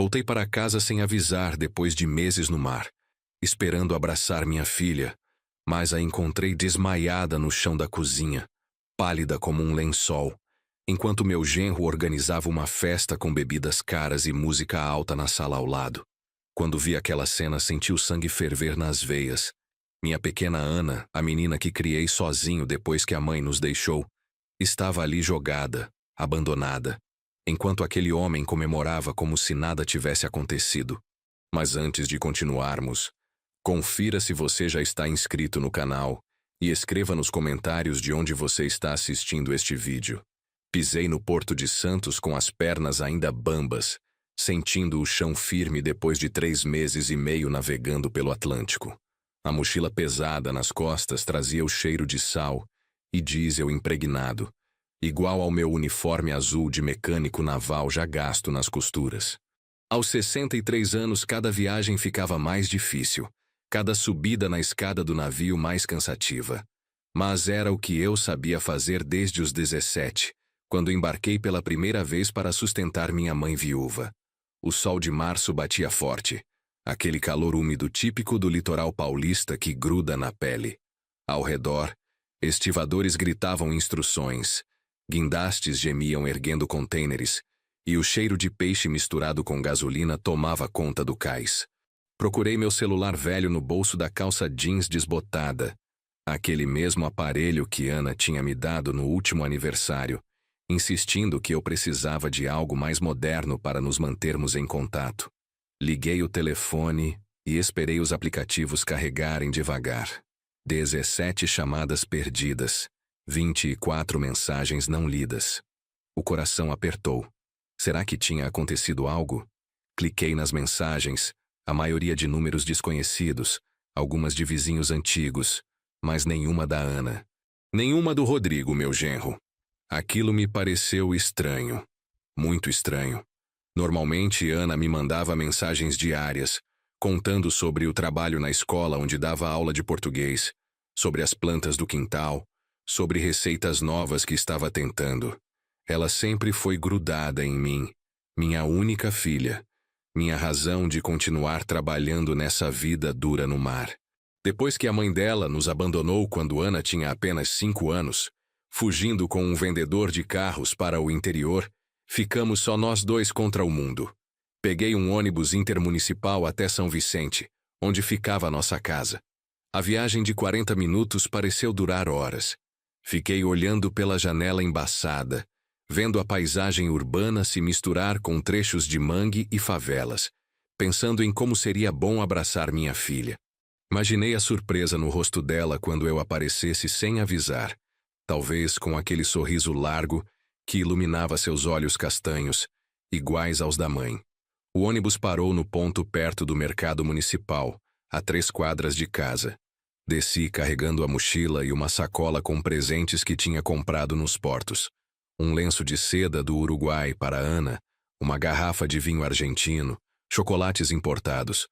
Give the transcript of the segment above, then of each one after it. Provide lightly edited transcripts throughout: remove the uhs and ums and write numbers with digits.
Voltei para casa sem avisar depois de meses no mar, esperando abraçar minha filha, mas a encontrei desmaiada no chão da cozinha, pálida como um lençol, enquanto meu genro organizava uma festa com bebidas caras e música alta na sala ao lado. Quando vi aquela cena, senti o sangue ferver nas veias. Minha pequena Ana, a menina que criei sozinho depois que a mãe nos deixou, estava ali jogada, abandonada, enquanto aquele homem comemorava como se nada tivesse acontecido. Mas antes de continuarmos, confira se você já está inscrito no canal e escreva nos comentários de onde você está assistindo este vídeo. Pisei no Porto de Santos com as pernas ainda bambas, sentindo o chão firme depois de 3 meses e meio navegando pelo Atlântico. A mochila pesada nas costas trazia o cheiro de sal e diesel impregnado, igual ao meu uniforme azul de mecânico naval já gasto nas costuras. Aos 63 anos, cada viagem ficava mais difícil, cada subida na escada do navio mais cansativa. Mas era o que eu sabia fazer desde os 17, quando embarquei pela primeira vez para sustentar minha mãe viúva. O sol de março batia forte, aquele calor úmido típico do litoral paulista que gruda na pele. Ao redor, estivadores gritavam instruções, guindastes gemiam erguendo contêineres, e o cheiro de peixe misturado com gasolina tomava conta do cais. Procurei meu celular velho no bolso da calça jeans desbotada, aquele mesmo aparelho que Ana tinha me dado no último aniversário, insistindo que eu precisava de algo mais moderno para nos mantermos em contato. Liguei o telefone e esperei os aplicativos carregarem devagar. 17 chamadas perdidas, 24 mensagens não lidas. O coração apertou. Será que tinha acontecido algo? Cliquei nas mensagens, a maioria de números desconhecidos, algumas de vizinhos antigos, mas nenhuma da Ana. Nenhuma do Rodrigo, meu genro. Aquilo me pareceu estranho. Muito estranho. Normalmente, Ana me mandava mensagens diárias, contando sobre o trabalho na escola onde dava aula de português, sobre as plantas do quintal, sobre receitas novas que estava tentando. Ela sempre foi grudada em mim, minha única filha, minha razão de continuar trabalhando nessa vida dura no mar. Depois que a mãe dela nos abandonou quando Ana tinha apenas 5 anos, fugindo com um vendedor de carros para o interior, ficamos só nós dois contra o mundo. Peguei um ônibus intermunicipal até São Vicente, onde ficava a nossa casa. A viagem de 40 minutos pareceu durar horas. Fiquei olhando pela janela embaçada, vendo a paisagem urbana se misturar com trechos de mangue e favelas, pensando em como seria bom abraçar minha filha. Imaginei a surpresa no rosto dela quando eu aparecesse sem avisar, talvez com aquele sorriso largo que iluminava seus olhos castanhos, iguais aos da mãe. O ônibus parou no ponto perto do mercado municipal, a 3 quadras de casa. Desci carregando a mochila e uma sacola com presentes que tinha comprado nos portos. Um lenço de seda do Uruguai para Ana, uma garrafa de vinho argentino, chocolates importados.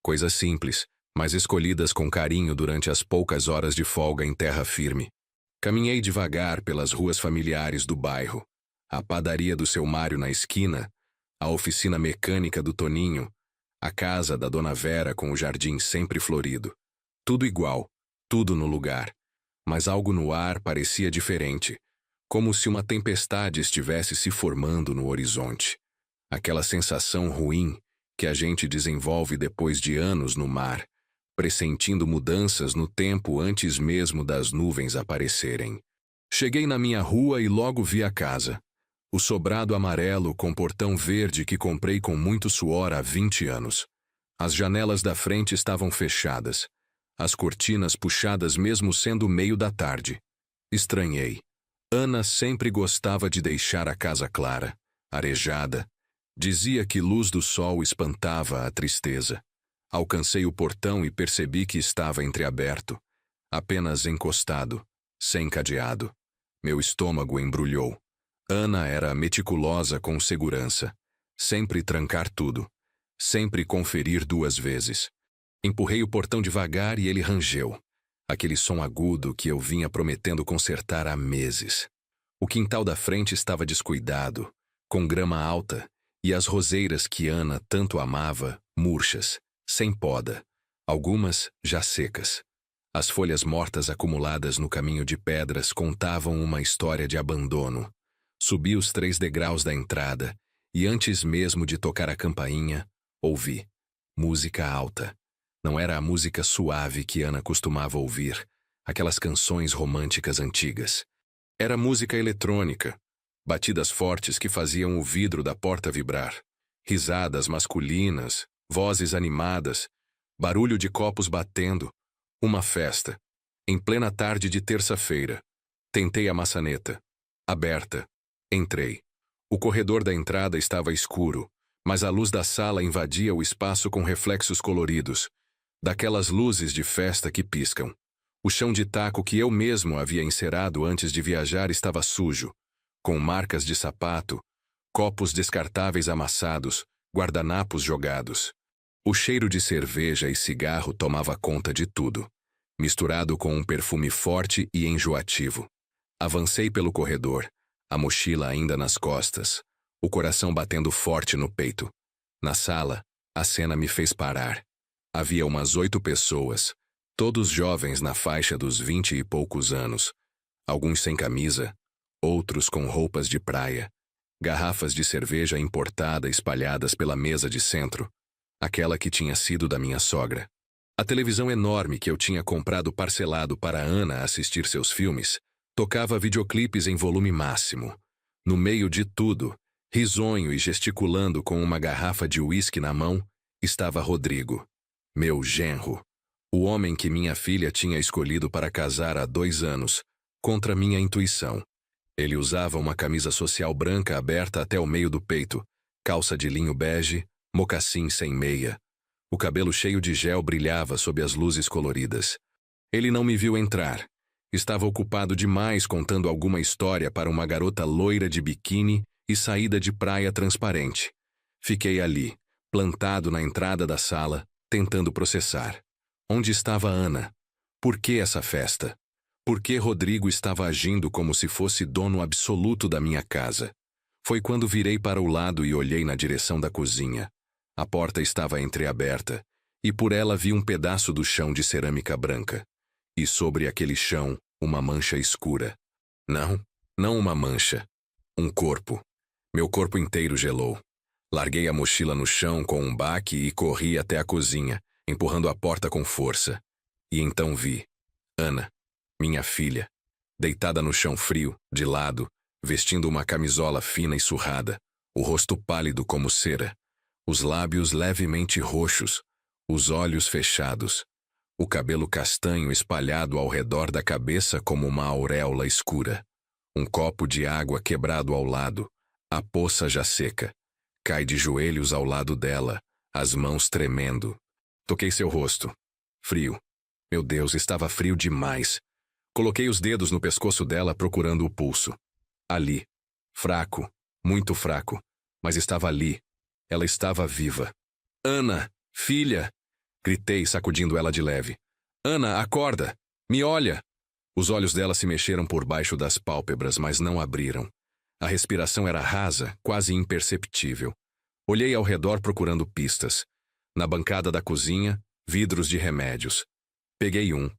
Coisas simples, mas escolhidas com carinho durante as poucas horas de folga em terra firme. Caminhei devagar pelas ruas familiares do bairro. A padaria do seu Mário na esquina, a oficina mecânica do Toninho, a casa da Dona Vera com o jardim sempre florido. Tudo igual, tudo no lugar. Mas algo no ar parecia diferente, como se uma tempestade estivesse se formando no horizonte. Aquela sensação ruim que a gente desenvolve depois de anos no mar, pressentindo mudanças no tempo antes mesmo das nuvens aparecerem. Cheguei na minha rua e logo vi a casa. O sobrado amarelo com portão verde que comprei com muito suor há 20 anos. As janelas da frente estavam fechadas, as cortinas puxadas mesmo sendo meio da tarde. Estranhei. Ana sempre gostava de deixar a casa clara, arejada. Dizia que luz do sol espantava a tristeza. Alcancei o portão e percebi que estava entreaberto, apenas encostado, sem cadeado. Meu estômago embrulhou. Ana era meticulosa com segurança. Sempre trancar tudo. Sempre conferir 2 vezes. Empurrei o portão devagar e ele rangeu. Aquele som agudo que eu vinha prometendo consertar há meses. O quintal da frente estava descuidado, com grama alta, E as roseiras que Ana tanto amava, murchas, sem poda, algumas já secas. As folhas mortas acumuladas no caminho de pedras contavam uma história de abandono. Subi os 3 degraus da entrada e antes mesmo de tocar a campainha, ouvi música alta. Não era a música suave que Ana costumava ouvir, aquelas canções românticas antigas. Era música eletrônica, batidas fortes que faziam o vidro da porta vibrar, risadas masculinas, vozes animadas, barulho de copos batendo, uma festa. Em plena tarde de terça-feira, tentei a maçaneta. Aberta. Entrei. O corredor da entrada estava escuro, mas a luz da sala invadia o espaço com reflexos coloridos, daquelas luzes de festa que piscam. O chão de taco que eu mesmo havia encerado antes de viajar estava sujo, com marcas de sapato, copos descartáveis amassados, guardanapos jogados. O cheiro de cerveja e cigarro tomava conta de tudo, misturado com um perfume forte e enjoativo. Avancei pelo corredor, a mochila ainda nas costas, o coração batendo forte no peito. Na sala, a cena me fez parar. Havia umas 8 pessoas, todos jovens na faixa dos 20 e poucos anos, alguns sem camisa, outros com roupas de praia, garrafas de cerveja importada espalhadas pela mesa de centro, aquela que tinha sido da minha sogra. A televisão enorme que eu tinha comprado parcelado para Ana assistir seus filmes tocava videoclipes em volume máximo. No meio de tudo, risonho e gesticulando com uma garrafa de uísque na mão, estava Rodrigo, meu genro, o homem que minha filha tinha escolhido para casar há 2 anos, contra minha intuição. Ele usava uma camisa social branca aberta até o meio do peito, calça de linho bege, mocassim sem meia. O cabelo cheio de gel brilhava sob as luzes coloridas. Ele não me viu entrar. Estava ocupado demais contando alguma história para uma garota loira de biquíni e saída de praia transparente. Fiquei ali, plantado na entrada da sala, tentando processar. Onde estava Ana? Por que essa festa? Por que Rodrigo estava agindo como se fosse dono absoluto da minha casa? Foi quando virei para o lado e olhei na direção da cozinha. A porta estava entreaberta, e por ela vi um pedaço do chão de cerâmica branca. E sobre aquele chão, uma mancha escura. Não uma mancha. Um corpo. Meu corpo inteiro gelou. Larguei a mochila no chão com um baque e corri até a cozinha, empurrando a porta com força. E então vi Ana, minha filha, deitada no chão frio, de lado, vestindo uma camisola fina e surrada, o rosto pálido como cera, os lábios levemente roxos, os olhos fechados, o cabelo castanho espalhado ao redor da cabeça como uma auréola escura, um copo de água quebrado ao lado, a poça já seca. Cai de joelhos ao lado dela, as mãos tremendo. Toquei seu rosto. Frio. Meu Deus, estava frio demais. Coloquei os dedos no pescoço dela procurando o pulso. Ali. Fraco, muito fraco, mas estava ali. Ela estava viva. Ana, filha! Gritei, sacudindo ela de leve. Ana, acorda! Me olha! Os olhos dela se mexeram por baixo das pálpebras, mas não abriram. A respiração era rasa, quase imperceptível. Olhei ao redor procurando pistas. Na bancada da cozinha, vidros de remédios. Peguei um.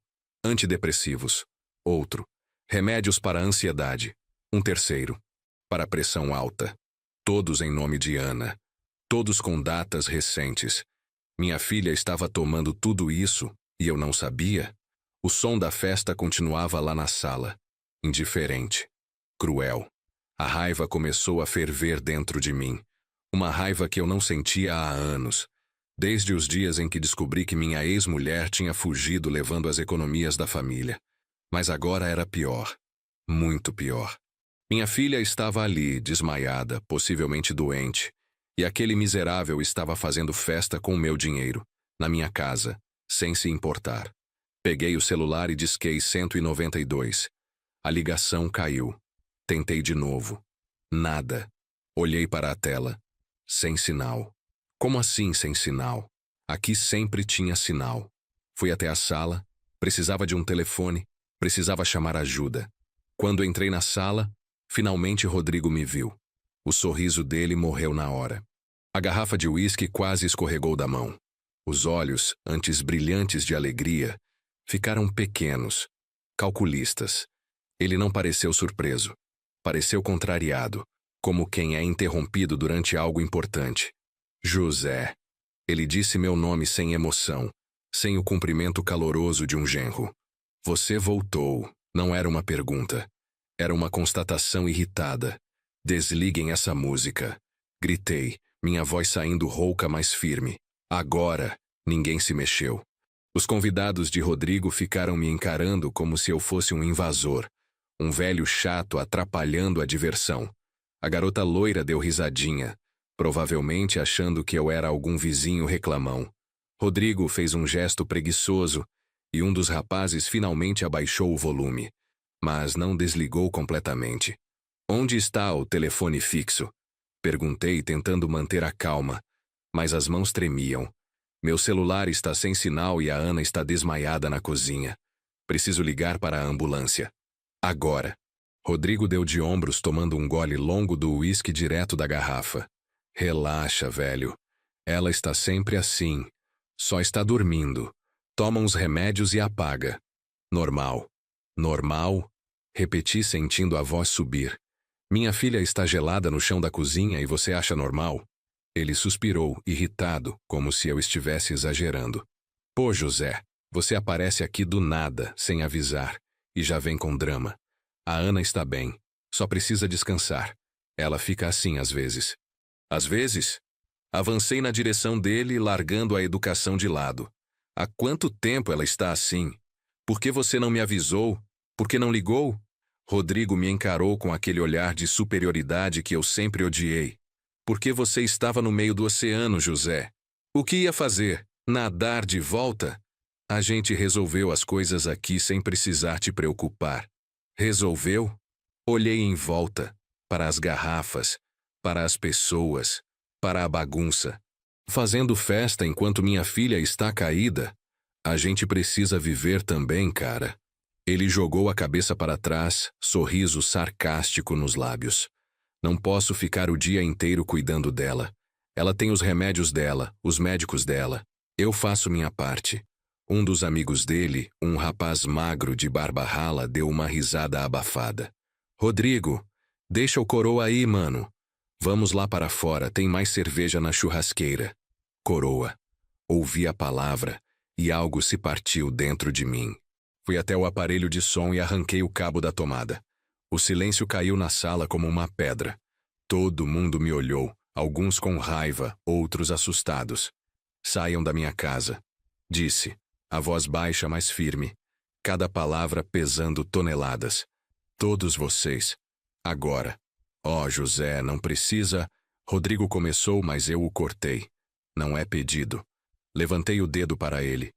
Antidepressivos. Outro. Remédios para a ansiedade. Um terceiro. Para a pressão alta. Todos em nome de Ana. Todos com datas recentes. Minha filha estava tomando tudo isso e eu não sabia? O som da festa continuava lá na sala. Indiferente. Cruel. A raiva começou a ferver dentro de mim. Uma raiva que eu não sentia há anos. Desde os dias em que descobri que minha ex-mulher tinha fugido levando as economias da família. Mas agora era pior. Muito pior. Minha filha estava ali, desmaiada, possivelmente doente. E aquele miserável estava fazendo festa com o meu dinheiro, na minha casa, sem se importar. Peguei o celular e disquei 192. A ligação caiu. Tentei de novo. Nada. Olhei para a tela. Sem sinal. Como assim sem sinal? Aqui sempre tinha sinal. Fui até a sala. Precisava de um telefone. Precisava chamar ajuda. Quando entrei na sala, finalmente Rodrigo me viu. O sorriso dele morreu na hora. A garrafa de uísque quase escorregou da mão. Os olhos, antes brilhantes de alegria, ficaram pequenos, calculistas. Ele não pareceu surpreso. Pareceu contrariado, como quem é interrompido durante algo importante. José. Ele disse meu nome sem emoção, sem o cumprimento caloroso de um genro. Você voltou. Não era uma pergunta. Era uma constatação irritada. Desliguem essa música. Gritei, minha voz saindo rouca, mas firme. Agora, ninguém se mexeu. Os convidados de Rodrigo ficaram me encarando como se eu fosse um invasor, um velho chato atrapalhando a diversão. A garota loira deu risadinha, provavelmente achando que eu era algum vizinho reclamão. Rodrigo fez um gesto preguiçoso e um dos rapazes finalmente abaixou o volume, mas não desligou completamente. Onde está o telefone fixo? Perguntei, tentando manter a calma, mas as mãos tremiam. Meu celular está sem sinal e a Ana está desmaiada na cozinha. Preciso ligar para a ambulância. Agora. Rodrigo deu de ombros tomando um gole longo do uísque direto da garrafa. Relaxa, velho. Ela está sempre assim. Só está dormindo. Toma uns remédios e apaga. Normal. Normal? Repeti sentindo a voz subir. Minha filha está gelada no chão da cozinha e você acha normal? Ele suspirou, irritado, como se eu estivesse exagerando. Pô, José, você aparece aqui do nada, sem avisar, e já vem com drama. A Ana está bem, só precisa descansar. Ela fica assim às vezes. Às vezes? Avancei na direção dele, largando a educação de lado. Há quanto tempo ela está assim? Por que você não me avisou? Por que não ligou? Rodrigo me encarou com aquele olhar de superioridade que eu sempre odiei. Porque você estava no meio do oceano, José. O que ia fazer? Nadar de volta? A gente resolveu as coisas aqui sem precisar te preocupar. Resolveu? Olhei em volta, para as garrafas, para as pessoas, para a bagunça. Fazendo festa enquanto minha filha está caída? A gente precisa viver também, cara. Ele jogou a cabeça para trás, sorriso sarcástico nos lábios. Não posso ficar o dia inteiro cuidando dela. Ela tem os remédios dela, os médicos dela. Eu faço minha parte. Um dos amigos dele, um rapaz magro de barba rala, deu uma risada abafada. Rodrigo, deixa o coroa aí, mano. Vamos lá para fora, tem mais cerveja na churrasqueira. Coroa. Ouvi a palavra e algo se partiu dentro de mim. Fui até o aparelho de som e arranquei o cabo da tomada. O silêncio caiu na sala como uma pedra. Todo mundo me olhou, alguns com raiva, outros assustados. Saiam da minha casa, disse, a voz baixa mas firme, cada palavra pesando toneladas. Todos vocês. Agora. Oh, José, não precisa... Rodrigo começou, mas eu o cortei. Não é pedido. Levantei o dedo para ele,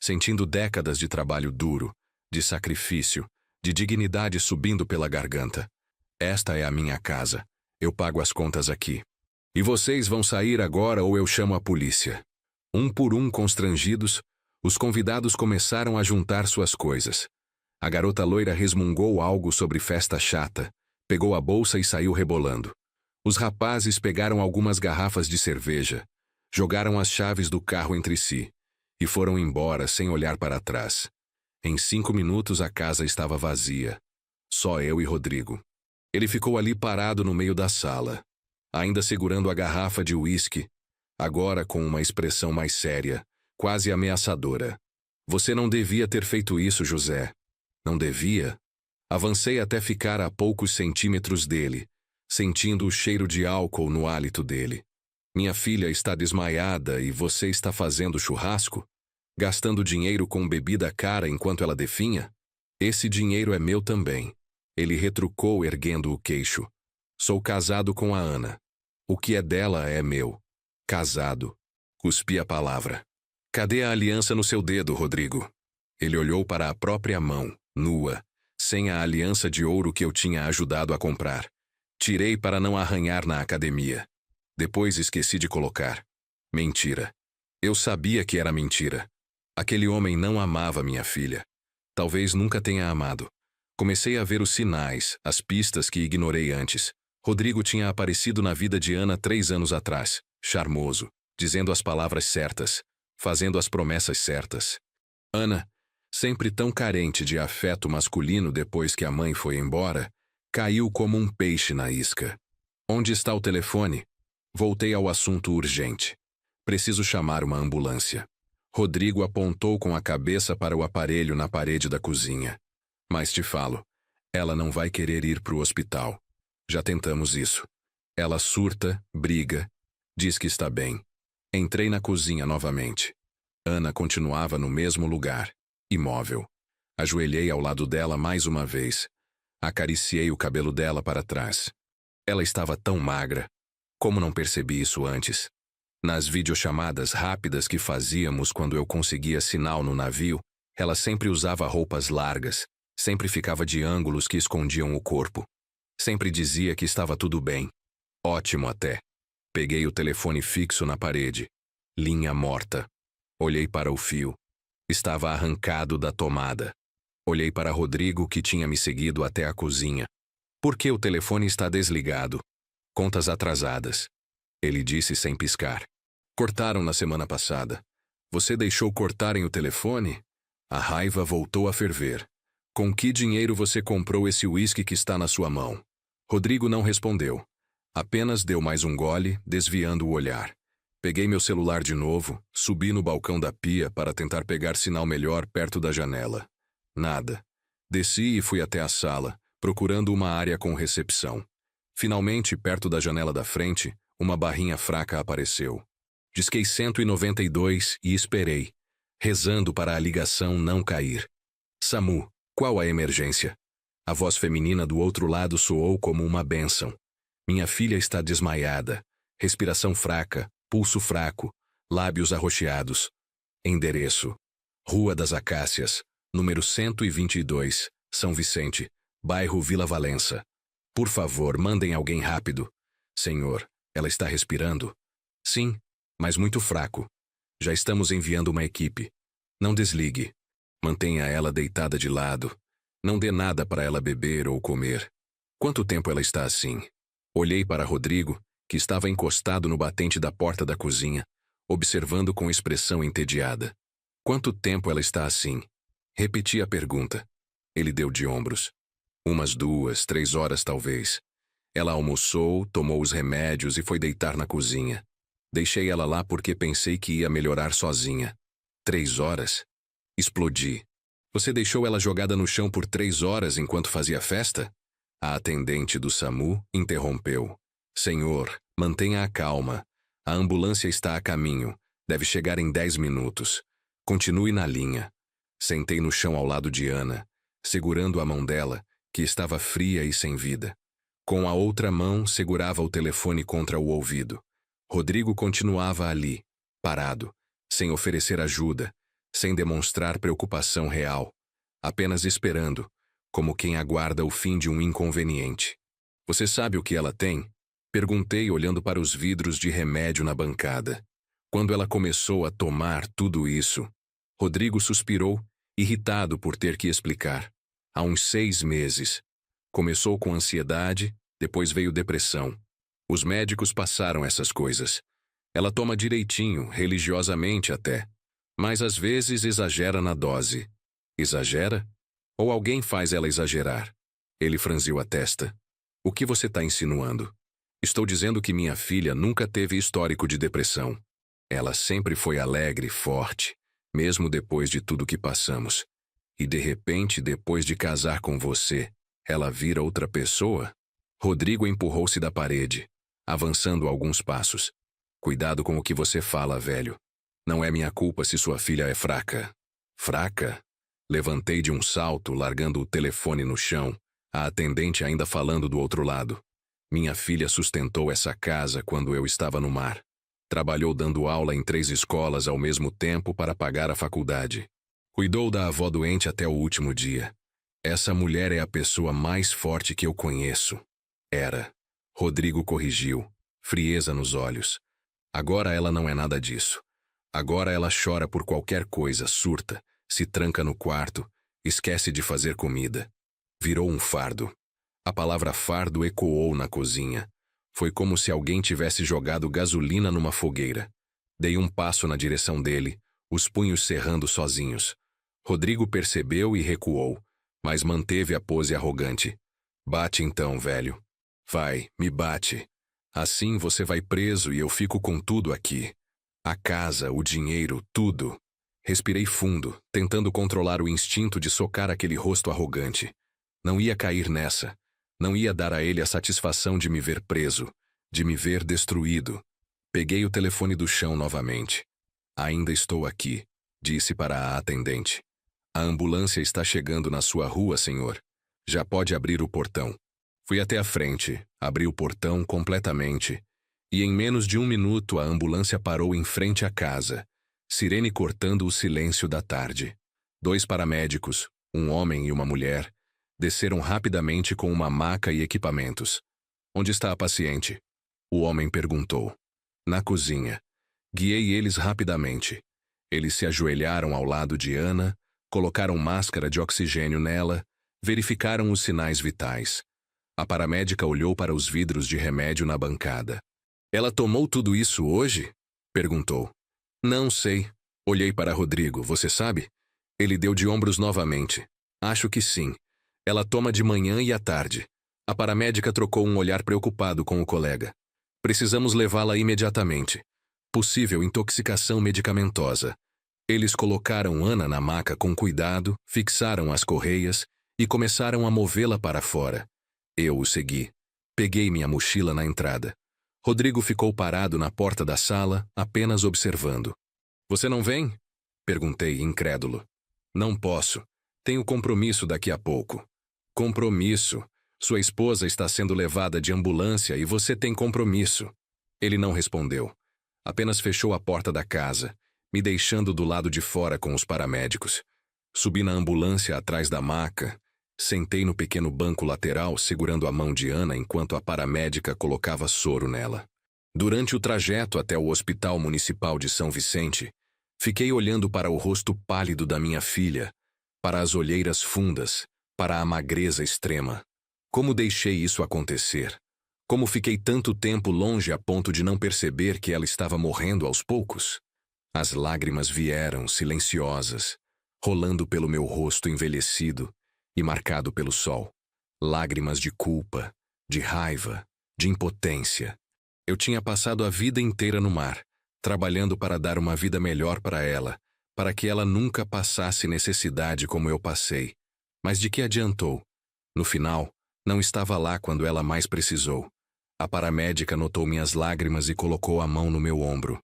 sentindo décadas de trabalho duro, de sacrifício, de dignidade subindo pela garganta. Esta é a minha casa. Eu pago as contas aqui. E vocês vão sair agora ou eu chamo a polícia. Um por um, constrangidos, os convidados começaram a juntar suas coisas. A garota loira resmungou algo sobre festa chata, pegou a bolsa e saiu rebolando. Os rapazes pegaram algumas garrafas de cerveja, jogaram as chaves do carro entre si e foram embora sem olhar para trás. Em 5 minutos a casa estava vazia. Só eu e Rodrigo. Ele ficou ali parado no meio da sala, ainda segurando a garrafa de uísque, agora com uma expressão mais séria, quase ameaçadora. Você não devia ter feito isso, José. Não devia? Avancei até ficar a poucos centímetros dele, sentindo o cheiro de álcool no hálito dele. Minha filha está desmaiada e você está fazendo churrasco? Gastando dinheiro com bebida cara enquanto ela definha? Esse dinheiro é meu também. Ele retrucou erguendo o queixo. Sou casado com a Ana. O que é dela é meu. Casado. Cuspi a palavra. Cadê a aliança no seu dedo, Rodrigo? Ele olhou para a própria mão, nua, sem a aliança de ouro que eu tinha ajudado a comprar. Tirei para não arranhar na academia. Depois esqueci de colocar. Mentira. Eu sabia que era mentira. Aquele homem não amava minha filha. Talvez nunca tenha amado. Comecei a ver os sinais, as pistas que ignorei antes. Rodrigo tinha aparecido na vida de Ana 3 anos atrás. charmoso, dizendo as palavras certas, fazendo as promessas certas. Ana, sempre tão carente de afeto masculino depois que a mãe foi embora, caiu como um peixe na isca. Onde está o telefone? Voltei ao assunto urgente. Preciso chamar uma ambulância. Rodrigo apontou com a cabeça para o aparelho na parede da cozinha. Mas te falo, ela não vai querer ir para o hospital. Já tentamos isso. Ela surta, briga, diz que está bem. Entrei na cozinha novamente. Ana continuava no mesmo lugar, imóvel. Ajoelhei ao lado dela mais uma vez. Acariciei o cabelo dela para trás. Ela estava tão magra. Como não percebi isso antes? Nas videochamadas rápidas que fazíamos quando eu conseguia sinal no navio, ela sempre usava roupas largas, sempre ficava de ângulos que escondiam o corpo. Sempre dizia que estava tudo bem. Ótimo até. Peguei o telefone fixo na parede. Linha morta. Olhei para o fio. Estava arrancado da tomada. Olhei para Rodrigo, que tinha me seguido até a cozinha. Por que o telefone está desligado? Contas atrasadas. Ele disse sem piscar. Cortaram na semana passada. Você deixou cortarem o telefone? A raiva voltou a ferver. Com que dinheiro você comprou esse uísque que está na sua mão? Rodrigo não respondeu. Apenas deu mais um gole, desviando o olhar. Peguei meu celular de novo, subi no balcão da pia para tentar pegar sinal melhor perto da janela. Nada. Desci e fui até a sala, procurando uma área com recepção. Finalmente, perto da janela da frente, uma barrinha fraca apareceu. Disquei 192 e esperei, rezando para a ligação não cair. SAMU, qual a emergência? A voz feminina do outro lado soou como uma bênção. Minha filha está desmaiada, respiração fraca, pulso fraco, lábios arroxeados. Endereço: Rua das Acácias, número 122, São Vicente, bairro Vila Valença. Por favor, mandem alguém rápido. Senhor, ela está respirando? Sim, mas muito fraco. Já estamos enviando uma equipe. Não desligue. Mantenha ela deitada de lado. Não dê nada para ela beber ou comer. Quanto tempo ela está assim? Olhei para Rodrigo, que estava encostado no batente da porta da cozinha, observando com expressão entediada. Quanto tempo ela está assim? Repeti a pergunta. Ele deu de ombros. Umas 2, 3 horas talvez. Ela almoçou, tomou os remédios e foi deitar na cozinha. Deixei ela lá porque pensei que ia melhorar sozinha. 3 horas? Explodi. Você deixou ela jogada no chão por 3 horas enquanto fazia festa? A atendente do SAMU interrompeu. Senhor, mantenha a calma. A ambulância está a caminho. Deve chegar em 10 minutos. Continue na linha. Sentei no chão ao lado de Ana, segurando a mão dela, que estava fria e sem vida. Com a outra mão, segurava o telefone contra o ouvido. Rodrigo continuava ali, parado, sem oferecer ajuda, sem demonstrar preocupação real, apenas esperando, como quem aguarda o fim de um inconveniente. Você sabe o que ela tem? Perguntei olhando para os vidros de remédio na bancada. Quando ela começou a tomar tudo isso, Rodrigo suspirou, irritado por ter que explicar. Há uns 6 meses. Começou com ansiedade, depois veio depressão. Os médicos passaram essas coisas. Ela toma direitinho, religiosamente até. Mas às vezes exagera na dose. Exagera? Ou alguém faz ela exagerar? Ele franziu a testa. O que você está insinuando? Estou dizendo que minha filha nunca teve histórico de depressão. Ela sempre foi alegre, forte, mesmo depois de tudo que passamos. E de repente, depois de casar com você, ela vira outra pessoa? Rodrigo empurrou-se da parede, avançando alguns passos. Cuidado com o que você fala, velho. Não é minha culpa se sua filha é fraca. Fraca? Levantei de um salto, largando o telefone no chão, a atendente ainda falando do outro lado. Minha filha sustentou essa casa quando eu estava no mar. Trabalhou dando aula em 3 escolas ao mesmo tempo para pagar a faculdade. Cuidou da avó doente até o último dia. Essa mulher é a pessoa mais forte que eu conheço. Era. Rodrigo corrigiu, frieza nos olhos. Agora ela não é nada disso. Agora ela chora por qualquer coisa, surta, se tranca no quarto, esquece de fazer comida. Virou um fardo. A palavra fardo ecoou na cozinha. Foi como se alguém tivesse jogado gasolina numa fogueira. Dei um passo na direção dele, os punhos cerrando sozinhos. Rodrigo percebeu e recuou, mas manteve a pose arrogante. Bate então, velho. Vai, me bate. Assim você vai preso e eu fico com tudo aqui. A casa, o dinheiro, tudo. Respirei fundo, tentando controlar o instinto de socar aquele rosto arrogante. Não ia cair nessa. Não ia dar a ele a satisfação de me ver preso, de me ver destruído. Peguei o telefone do chão novamente. Ainda estou aqui, disse para a atendente. A ambulância está chegando na sua rua, senhor. Já pode abrir o portão. Fui até a frente, abri o portão completamente, e em menos de 1 minuto a ambulância parou em frente à casa, sirene cortando o silêncio da tarde. 2 paramédicos, um homem e uma mulher, desceram rapidamente com uma maca e equipamentos. Onde está a paciente? O homem perguntou. Na cozinha. Guiei eles rapidamente. Eles se ajoelharam ao lado de Ana, colocaram máscara de oxigênio nela, verificaram os sinais vitais. A paramédica olhou para os vidros de remédio na bancada. Ela tomou tudo isso hoje? Perguntou. Não sei. Olhei para Rodrigo, você sabe? Ele deu de ombros novamente. Acho que sim. Ela toma de manhã e à tarde. A paramédica trocou um olhar preocupado com o colega. Precisamos levá-la imediatamente. Possível intoxicação medicamentosa. Eles colocaram Ana na maca com cuidado, fixaram as correias e começaram a movê-la para fora. Eu o segui. Peguei minha mochila na entrada. Rodrigo ficou parado na porta da sala, apenas observando. Você não vem? Perguntei, incrédulo. Não posso. Tenho compromisso daqui a pouco. Compromisso? Sua esposa está sendo levada de ambulância e você tem compromisso. Ele não respondeu. Apenas fechou a porta da casa, me deixando do lado de fora com os paramédicos. Subi na ambulância atrás da maca. Sentei no pequeno banco lateral segurando a mão de Ana enquanto a paramédica colocava soro nela. Durante o trajeto até o Hospital Municipal de São Vicente, fiquei olhando para o rosto pálido da minha filha, para as olheiras fundas, para a magreza extrema. Como deixei isso acontecer? Como fiquei tanto tempo longe a ponto de não perceber que ela estava morrendo aos poucos? As lágrimas vieram, silenciosas, rolando pelo meu rosto envelhecido e marcado pelo sol. Lágrimas de culpa, de raiva, de impotência. Eu tinha passado a vida inteira no mar, trabalhando para dar uma vida melhor para ela, para que ela nunca passasse necessidade como eu passei. Mas de que adiantou? No final, não estava lá quando ela mais precisou. A paramédica notou minhas lágrimas e colocou a mão no meu ombro.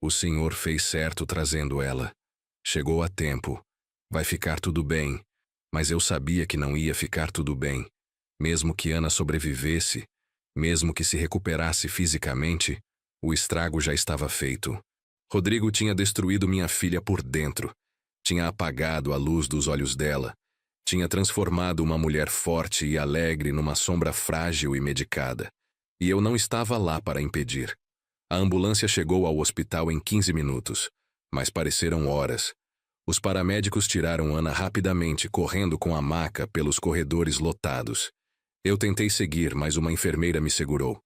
O senhor fez certo trazendo ela. Chegou a tempo. Vai ficar tudo bem. Mas eu sabia que não ia ficar tudo bem. Mesmo que Ana sobrevivesse, mesmo que se recuperasse fisicamente, o estrago já estava feito. Rodrigo tinha destruído minha filha por dentro. Tinha apagado a luz dos olhos dela. Tinha transformado uma mulher forte e alegre numa sombra frágil e medicada. E eu não estava lá para impedir. A ambulância chegou ao hospital em 15 minutos, mas pareceram horas. Os paramédicos tiraram Ana rapidamente, correndo com a maca pelos corredores lotados. Eu tentei seguir, mas uma enfermeira me segurou.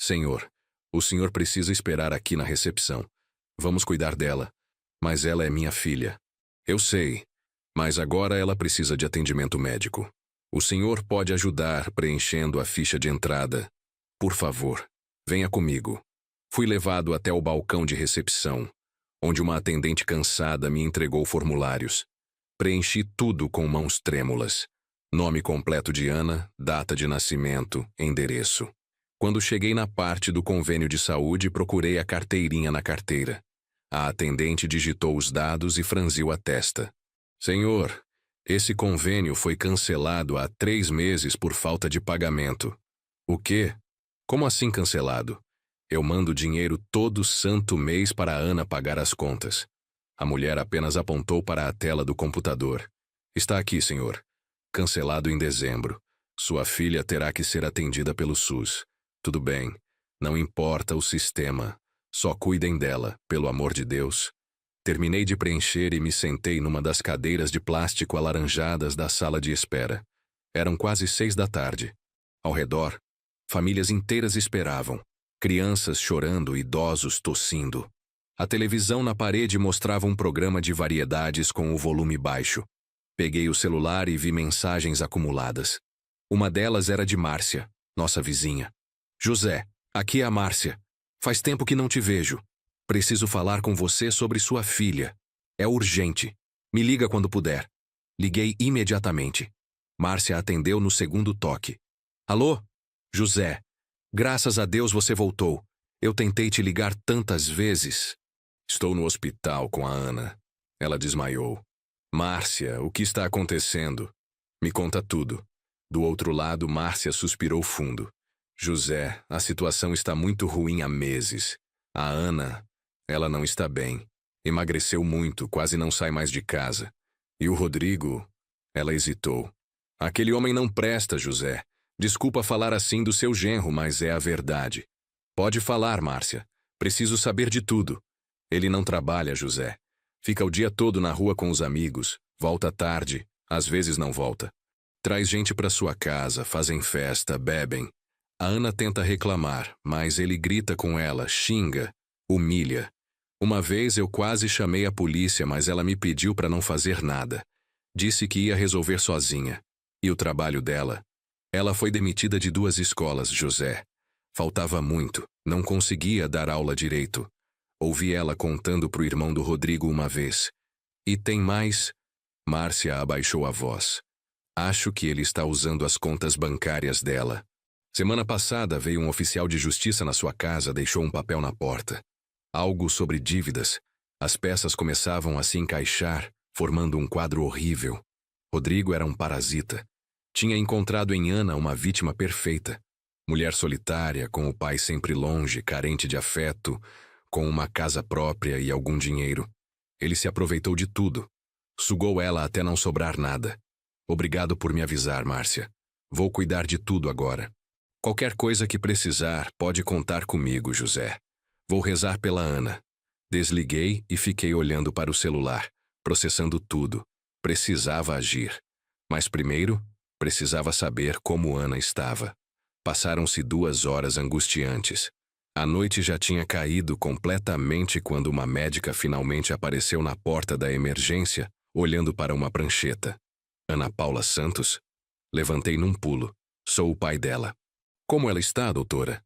Senhor, o senhor precisa esperar aqui na recepção. Vamos cuidar dela. Mas ela é minha filha. Eu sei, mas agora ela precisa de atendimento médico. O senhor pode ajudar preenchendo a ficha de entrada. Por favor, venha comigo. Fui levado até o balcão de recepção, onde uma atendente cansada me entregou formulários. Preenchi tudo com mãos trêmulas. Nome completo de Ana, data de nascimento, endereço. Quando cheguei na parte do convênio de saúde, procurei a carteirinha na carteira. A atendente digitou os dados e franziu a testa. Senhor, esse convênio foi cancelado há 3 meses por falta de pagamento. O quê? Como assim cancelado? Eu mando dinheiro todo santo mês para a Ana pagar as contas. A mulher apenas apontou para a tela do computador. Está aqui, senhor. Cancelado em dezembro. Sua filha terá que ser atendida pelo SUS. Tudo bem. Não importa o sistema. Só cuidem dela, pelo amor de Deus. Terminei de preencher e me sentei numa das cadeiras de plástico alaranjadas da sala de espera. Eram quase 6 da tarde. Ao redor, Famílias inteiras esperavam. Crianças chorando, idosos tossindo. A televisão na parede mostrava um programa de variedades com o volume baixo. Peguei o celular e vi mensagens acumuladas. Uma delas era de Márcia, nossa vizinha. José, aqui é a Márcia. Faz tempo que não te vejo. Preciso falar com você sobre sua filha. É urgente. Me liga quando puder. Liguei imediatamente. Márcia atendeu no segundo toque. Alô? José. Graças a Deus você voltou. Eu tentei te ligar tantas vezes. Estou no hospital com a Ana. Ela desmaiou. Márcia, o que está acontecendo? Me conta tudo. Do outro lado, Márcia suspirou fundo. José, a situação está muito ruim há meses. A Ana, ela não está bem. Emagreceu muito, quase não sai mais de casa. E o Rodrigo, ela hesitou. Aquele homem não presta, José. Desculpa falar assim do seu genro, mas é a verdade. Pode falar, Márcia. Preciso saber de tudo. Ele não trabalha, José. Fica o dia todo na rua com os amigos. Volta tarde, às vezes não volta. Traz gente para sua casa, fazem festa, bebem. A Ana tenta reclamar, mas ele grita com ela, xinga, humilha. Uma vez eu quase chamei a polícia, mas ela me pediu para não fazer nada. Disse que ia resolver sozinha. E o trabalho dela? Ela foi demitida de 2 escolas, José. Faltava muito, não conseguia dar aula direito. Ouvi ela contando pro irmão do Rodrigo uma vez. E tem mais? Márcia abaixou a voz. Acho que ele está usando as contas bancárias dela. Semana passada veio um oficial de justiça na sua casa, deixou um papel na porta. Algo sobre dívidas. As peças começavam a se encaixar, formando um quadro horrível. Rodrigo era um parasita. Tinha encontrado em Ana uma vítima perfeita. Mulher solitária, com o pai sempre longe, carente de afeto, com uma casa própria e algum dinheiro. Ele se aproveitou de tudo. Sugou ela até não sobrar nada. Obrigado por me avisar, Márcia. Vou cuidar de tudo agora. Qualquer coisa que precisar, pode contar comigo, José. Vou rezar pela Ana. Desliguei e fiquei olhando para o celular, processando tudo. Precisava agir. Mas primeiro, precisava saber como Ana estava. Passaram-se 2 horas angustiantes. A noite já tinha caído completamente quando uma médica finalmente apareceu na porta da emergência, olhando para uma prancheta. Ana Paula Santos? Levantei num pulo. Sou o pai dela. Como ela está, doutora?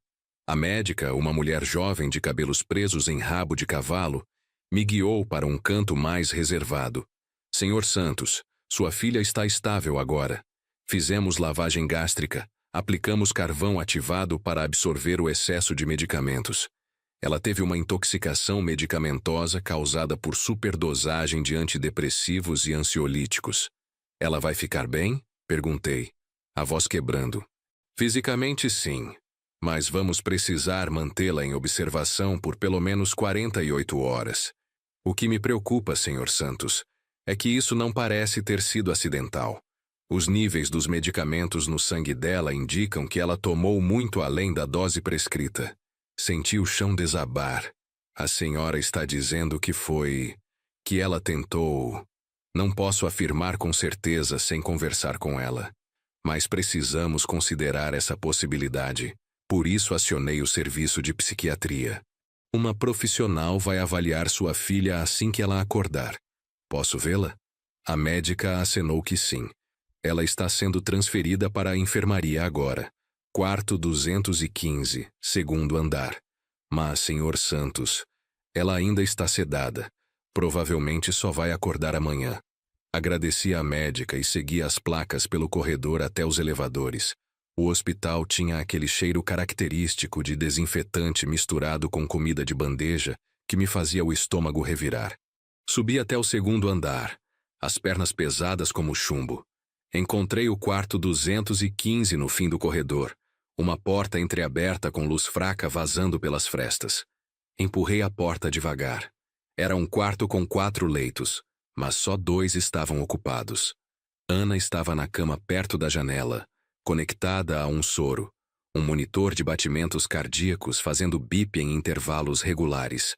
A médica, uma mulher jovem de cabelos presos em rabo de cavalo, me guiou para um canto mais reservado. Senhor Santos, sua filha está estável agora. Fizemos lavagem gástrica, aplicamos carvão ativado para absorver o excesso de medicamentos. Ela teve uma intoxicação medicamentosa causada por superdosagem de antidepressivos e ansiolíticos. Ela vai ficar bem? Perguntei, a voz quebrando. Fisicamente, sim, mas vamos precisar mantê-la em observação por pelo menos 48 horas. O que me preocupa, Senhor Santos, é que isso não parece ter sido acidental. Os níveis dos medicamentos no sangue dela indicam que ela tomou muito além da dose prescrita. Senti o chão desabar. A senhora está dizendo que ela tentou. Não posso afirmar com certeza sem conversar com ela. Mas precisamos considerar essa possibilidade. Por isso acionei o serviço de psiquiatria. Uma profissional vai avaliar sua filha assim que ela acordar. Posso vê-la? A médica acenou que sim. Ela está sendo transferida para a enfermaria agora. Quarto 215, segundo andar. Mas, Senhor Santos, ela ainda está sedada. Provavelmente só vai acordar amanhã. Agradeci à médica e segui as placas pelo corredor até os elevadores. O hospital tinha aquele cheiro característico de desinfetante misturado com comida de bandeja que me fazia o estômago revirar. Subi até o 2º andar, as pernas pesadas como chumbo. Encontrei o quarto 215 no fim do corredor, uma porta entreaberta com luz fraca vazando pelas frestas. Empurrei a porta devagar. Era um quarto com 4 leitos, mas só 2 estavam ocupados. Ana estava na cama perto da janela, conectada a um soro, um monitor de batimentos cardíacos fazendo bip em intervalos regulares.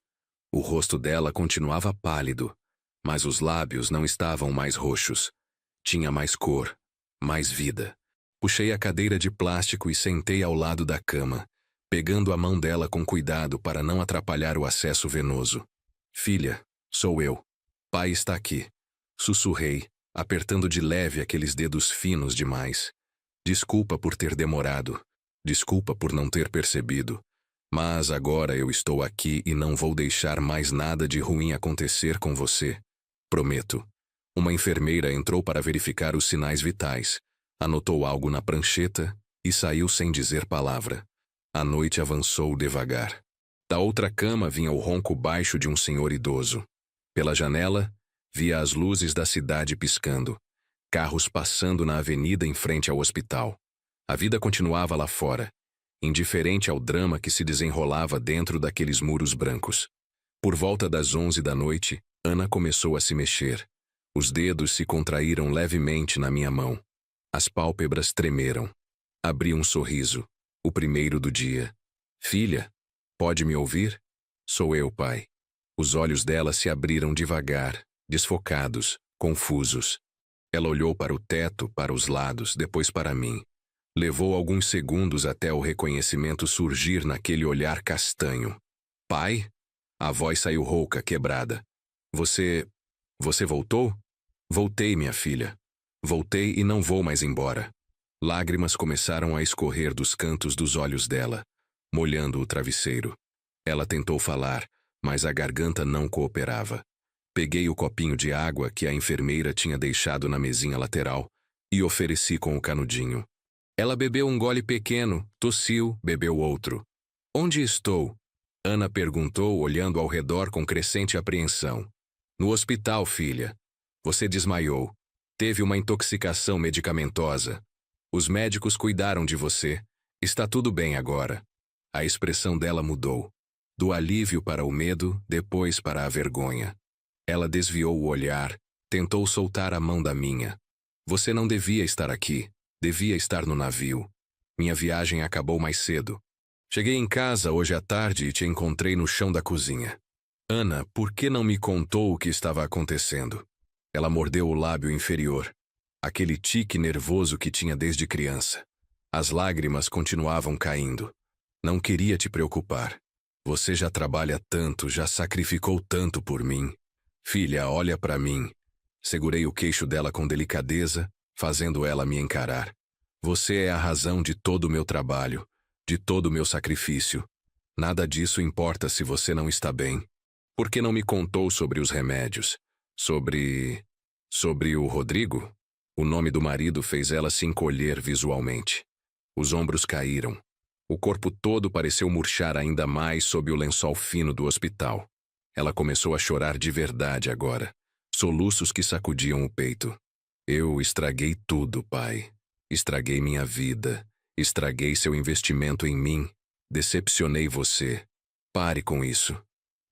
O rosto dela continuava pálido, mas os lábios não estavam mais roxos. Tinha mais cor, mais vida. Puxei a cadeira de plástico e sentei ao lado da cama, pegando a mão dela com cuidado para não atrapalhar o acesso venoso. Filha, sou eu. Pai está aqui. Sussurrei, apertando de leve aqueles dedos finos demais. Desculpa por ter demorado. Desculpa por não ter percebido. Mas agora eu estou aqui e não vou deixar mais nada de ruim acontecer com você. Prometo. Uma enfermeira entrou para verificar os sinais vitais, anotou algo na prancheta e saiu sem dizer palavra. A noite avançou devagar. Da outra cama vinha o ronco baixo de um senhor idoso. Pela janela, via as luzes da cidade piscando, carros passando na avenida em frente ao hospital. A vida continuava lá fora, indiferente ao drama que se desenrolava dentro daqueles muros brancos. Por volta das 11 da noite, Ana começou a se mexer. Os dedos se contraíram levemente na minha mão. As pálpebras tremeram. Abri um sorriso, o primeiro do dia. Filha, pode me ouvir? Sou eu, pai. Os olhos dela se abriram devagar, desfocados, confusos. Ela olhou para o teto, para os lados, depois para mim. Levou alguns segundos até o reconhecimento surgir naquele olhar castanho. Pai? A voz saiu rouca, quebrada. Você voltou? Voltei, minha filha. Voltei e não vou mais embora. Lágrimas começaram a escorrer dos cantos dos olhos dela, molhando o travesseiro. Ela tentou falar, mas a garganta não cooperava. Peguei o copinho de água que a enfermeira tinha deixado na mesinha lateral e ofereci com o canudinho. Ela bebeu um gole pequeno, tossiu, bebeu outro. Onde estou? Ana perguntou, olhando ao redor com crescente apreensão. No hospital, filha. Você desmaiou. Teve uma intoxicação medicamentosa. Os médicos cuidaram de você. Está tudo bem agora. A expressão dela mudou. Do alívio para o medo, depois para a vergonha. Ela desviou o olhar, tentou soltar a mão da minha. Você não devia estar aqui. Devia estar no navio. Minha viagem acabou mais cedo. Cheguei em casa hoje à tarde e te encontrei no chão da cozinha. Ana, por que não me contou o que estava acontecendo? Ela mordeu o lábio inferior. Aquele tique nervoso que tinha desde criança. As lágrimas continuavam caindo. Não queria te preocupar. Você já trabalha tanto, já sacrificou tanto por mim. Filha, olha para mim. Segurei o queixo dela com delicadeza, fazendo ela me encarar. Você é a razão de todo o meu trabalho, de todo o meu sacrifício. Nada disso importa se você não está bem. Por que não me contou sobre os remédios? Sobre o Rodrigo? O nome do marido fez ela se encolher visualmente. Os ombros caíram. O corpo todo pareceu murchar ainda mais sob o lençol fino do hospital. Ela começou a chorar de verdade agora. Soluços que sacudiam o peito. Eu estraguei tudo, pai. Estraguei minha vida. Estraguei seu investimento em mim. Decepcionei você. Pare com isso.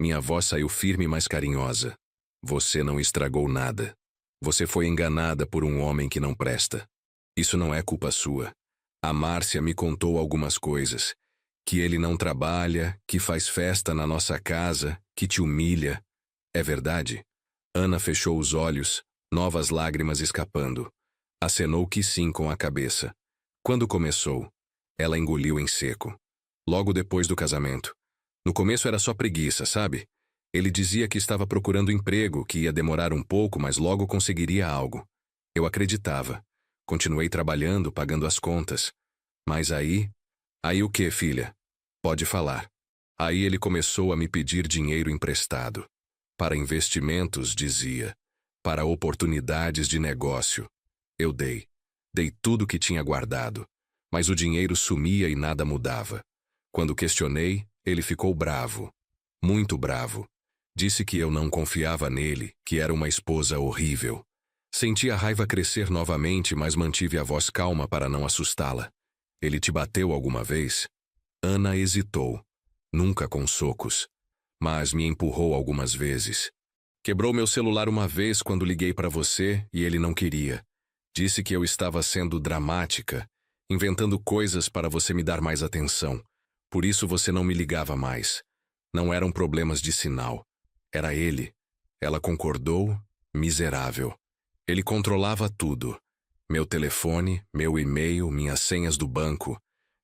Minha voz saiu firme, mas carinhosa. Você não estragou nada. Você foi enganada por um homem que não presta. Isso não é culpa sua. A Márcia me contou algumas coisas. Que ele não trabalha, que faz festa na nossa casa, que te humilha. É verdade? Ana fechou os olhos, novas lágrimas escapando. Acenou que sim com a cabeça. Quando começou? Ela engoliu em seco. Logo depois do casamento. No começo era só preguiça, sabe? Ele dizia que estava procurando emprego, que ia demorar um pouco, mas logo conseguiria algo. Eu acreditava. Continuei trabalhando, pagando as contas. Mas aí... Aí o quê, filha? Pode falar. Aí ele começou a me pedir dinheiro emprestado. Para investimentos, dizia. Para oportunidades de negócio. Eu dei. Dei tudo que tinha guardado. Mas o dinheiro sumia e nada mudava. Quando questionei, ele ficou bravo. Muito bravo. Disse que eu não confiava nele, que era uma esposa horrível. Senti a raiva crescer novamente, mas mantive a voz calma para não assustá-la. Ele te bateu alguma vez? Ana hesitou. Nunca com socos. Mas me empurrou algumas vezes. Quebrou meu celular uma vez quando liguei para você e ele não queria. Disse que eu estava sendo dramática, inventando coisas para você me dar mais atenção. Por isso você não me ligava mais. Não eram problemas de sinal. Era ele. Ela concordou, miserável. Ele controlava tudo. Meu telefone, meu e-mail, minhas senhas do banco.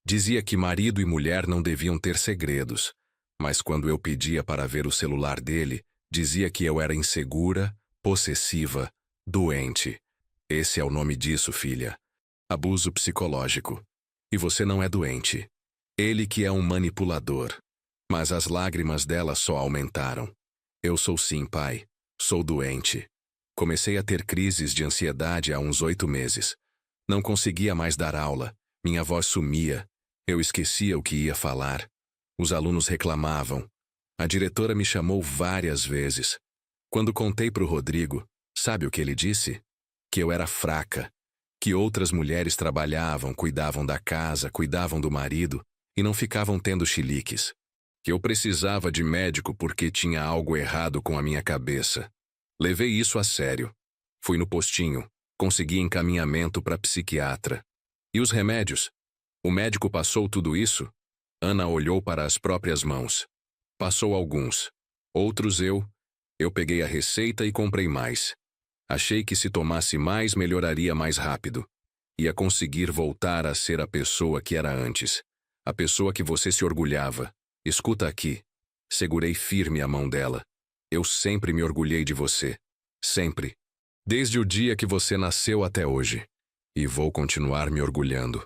Dizia que marido e mulher não deviam ter segredos. Mas quando eu pedia para ver o celular dele, dizia que eu era insegura, possessiva, doente. Esse é o nome disso, filha. Abuso psicológico. E você não é doente. Ele que é um manipulador. Mas as lágrimas dela só aumentaram. Eu sou sim, pai. Sou doente. Comecei a ter crises de ansiedade há uns 8 meses. Não conseguia mais dar aula. Minha voz sumia. Eu esquecia o que ia falar. Os alunos reclamavam. A diretora me chamou várias vezes. Quando contei para o Rodrigo, sabe o que ele disse? Que eu era fraca. Que outras mulheres trabalhavam, cuidavam da casa, cuidavam do marido e não ficavam tendo chiliques. Que eu precisava de médico porque tinha algo errado com a minha cabeça. Levei isso a sério. Fui no postinho, consegui encaminhamento para psiquiatra. E os remédios? O médico passou tudo isso? Ana olhou para as próprias mãos. Passou alguns. Outros eu peguei a receita e comprei mais. Achei que se tomasse mais melhoraria mais rápido. Ia conseguir voltar a ser a pessoa que era antes. A pessoa que você se orgulhava. Escuta aqui. Segurei firme a mão dela. Eu sempre me orgulhei de você. Sempre. Desde o dia que você nasceu até hoje. E vou continuar me orgulhando.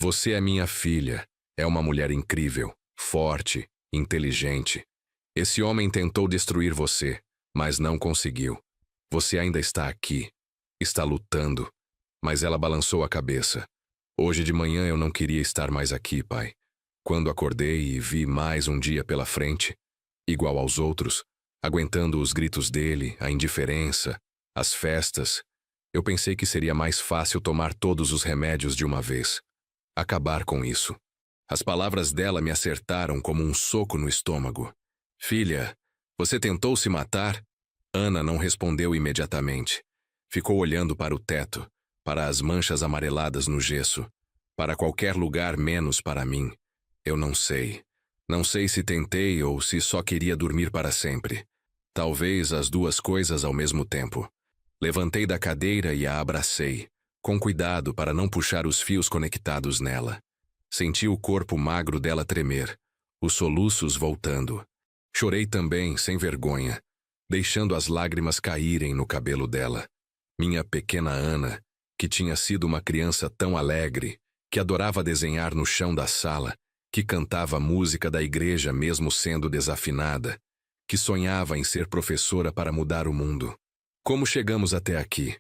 Você é minha filha. É uma mulher incrível, forte, inteligente. Esse homem tentou destruir você, mas não conseguiu. Você ainda está aqui. Está lutando. Mas ela balançou a cabeça. Hoje de manhã eu não queria estar mais aqui, pai. Quando acordei e vi mais um dia pela frente, igual aos outros, aguentando os gritos dele, a indiferença, as festas, eu pensei que seria mais fácil tomar todos os remédios de uma vez. Acabar com isso. As palavras dela me acertaram como um soco no estômago. Filha, você tentou se matar? Ana não respondeu imediatamente. Ficou olhando para o teto, para as manchas amareladas no gesso, para qualquer lugar menos para mim. Eu não sei. Não sei se tentei ou se só queria dormir para sempre. Talvez as duas coisas ao mesmo tempo. Levantei da cadeira e a abracei, com cuidado para não puxar os fios conectados nela. Senti o corpo magro dela tremer, os soluços voltando. Chorei também, sem vergonha, deixando as lágrimas caírem no cabelo dela. Minha pequena Ana, que tinha sido uma criança tão alegre, que adorava desenhar no chão da sala, que cantava música da igreja mesmo sendo desafinada, que sonhava em ser professora para mudar o mundo. Como chegamos até aqui?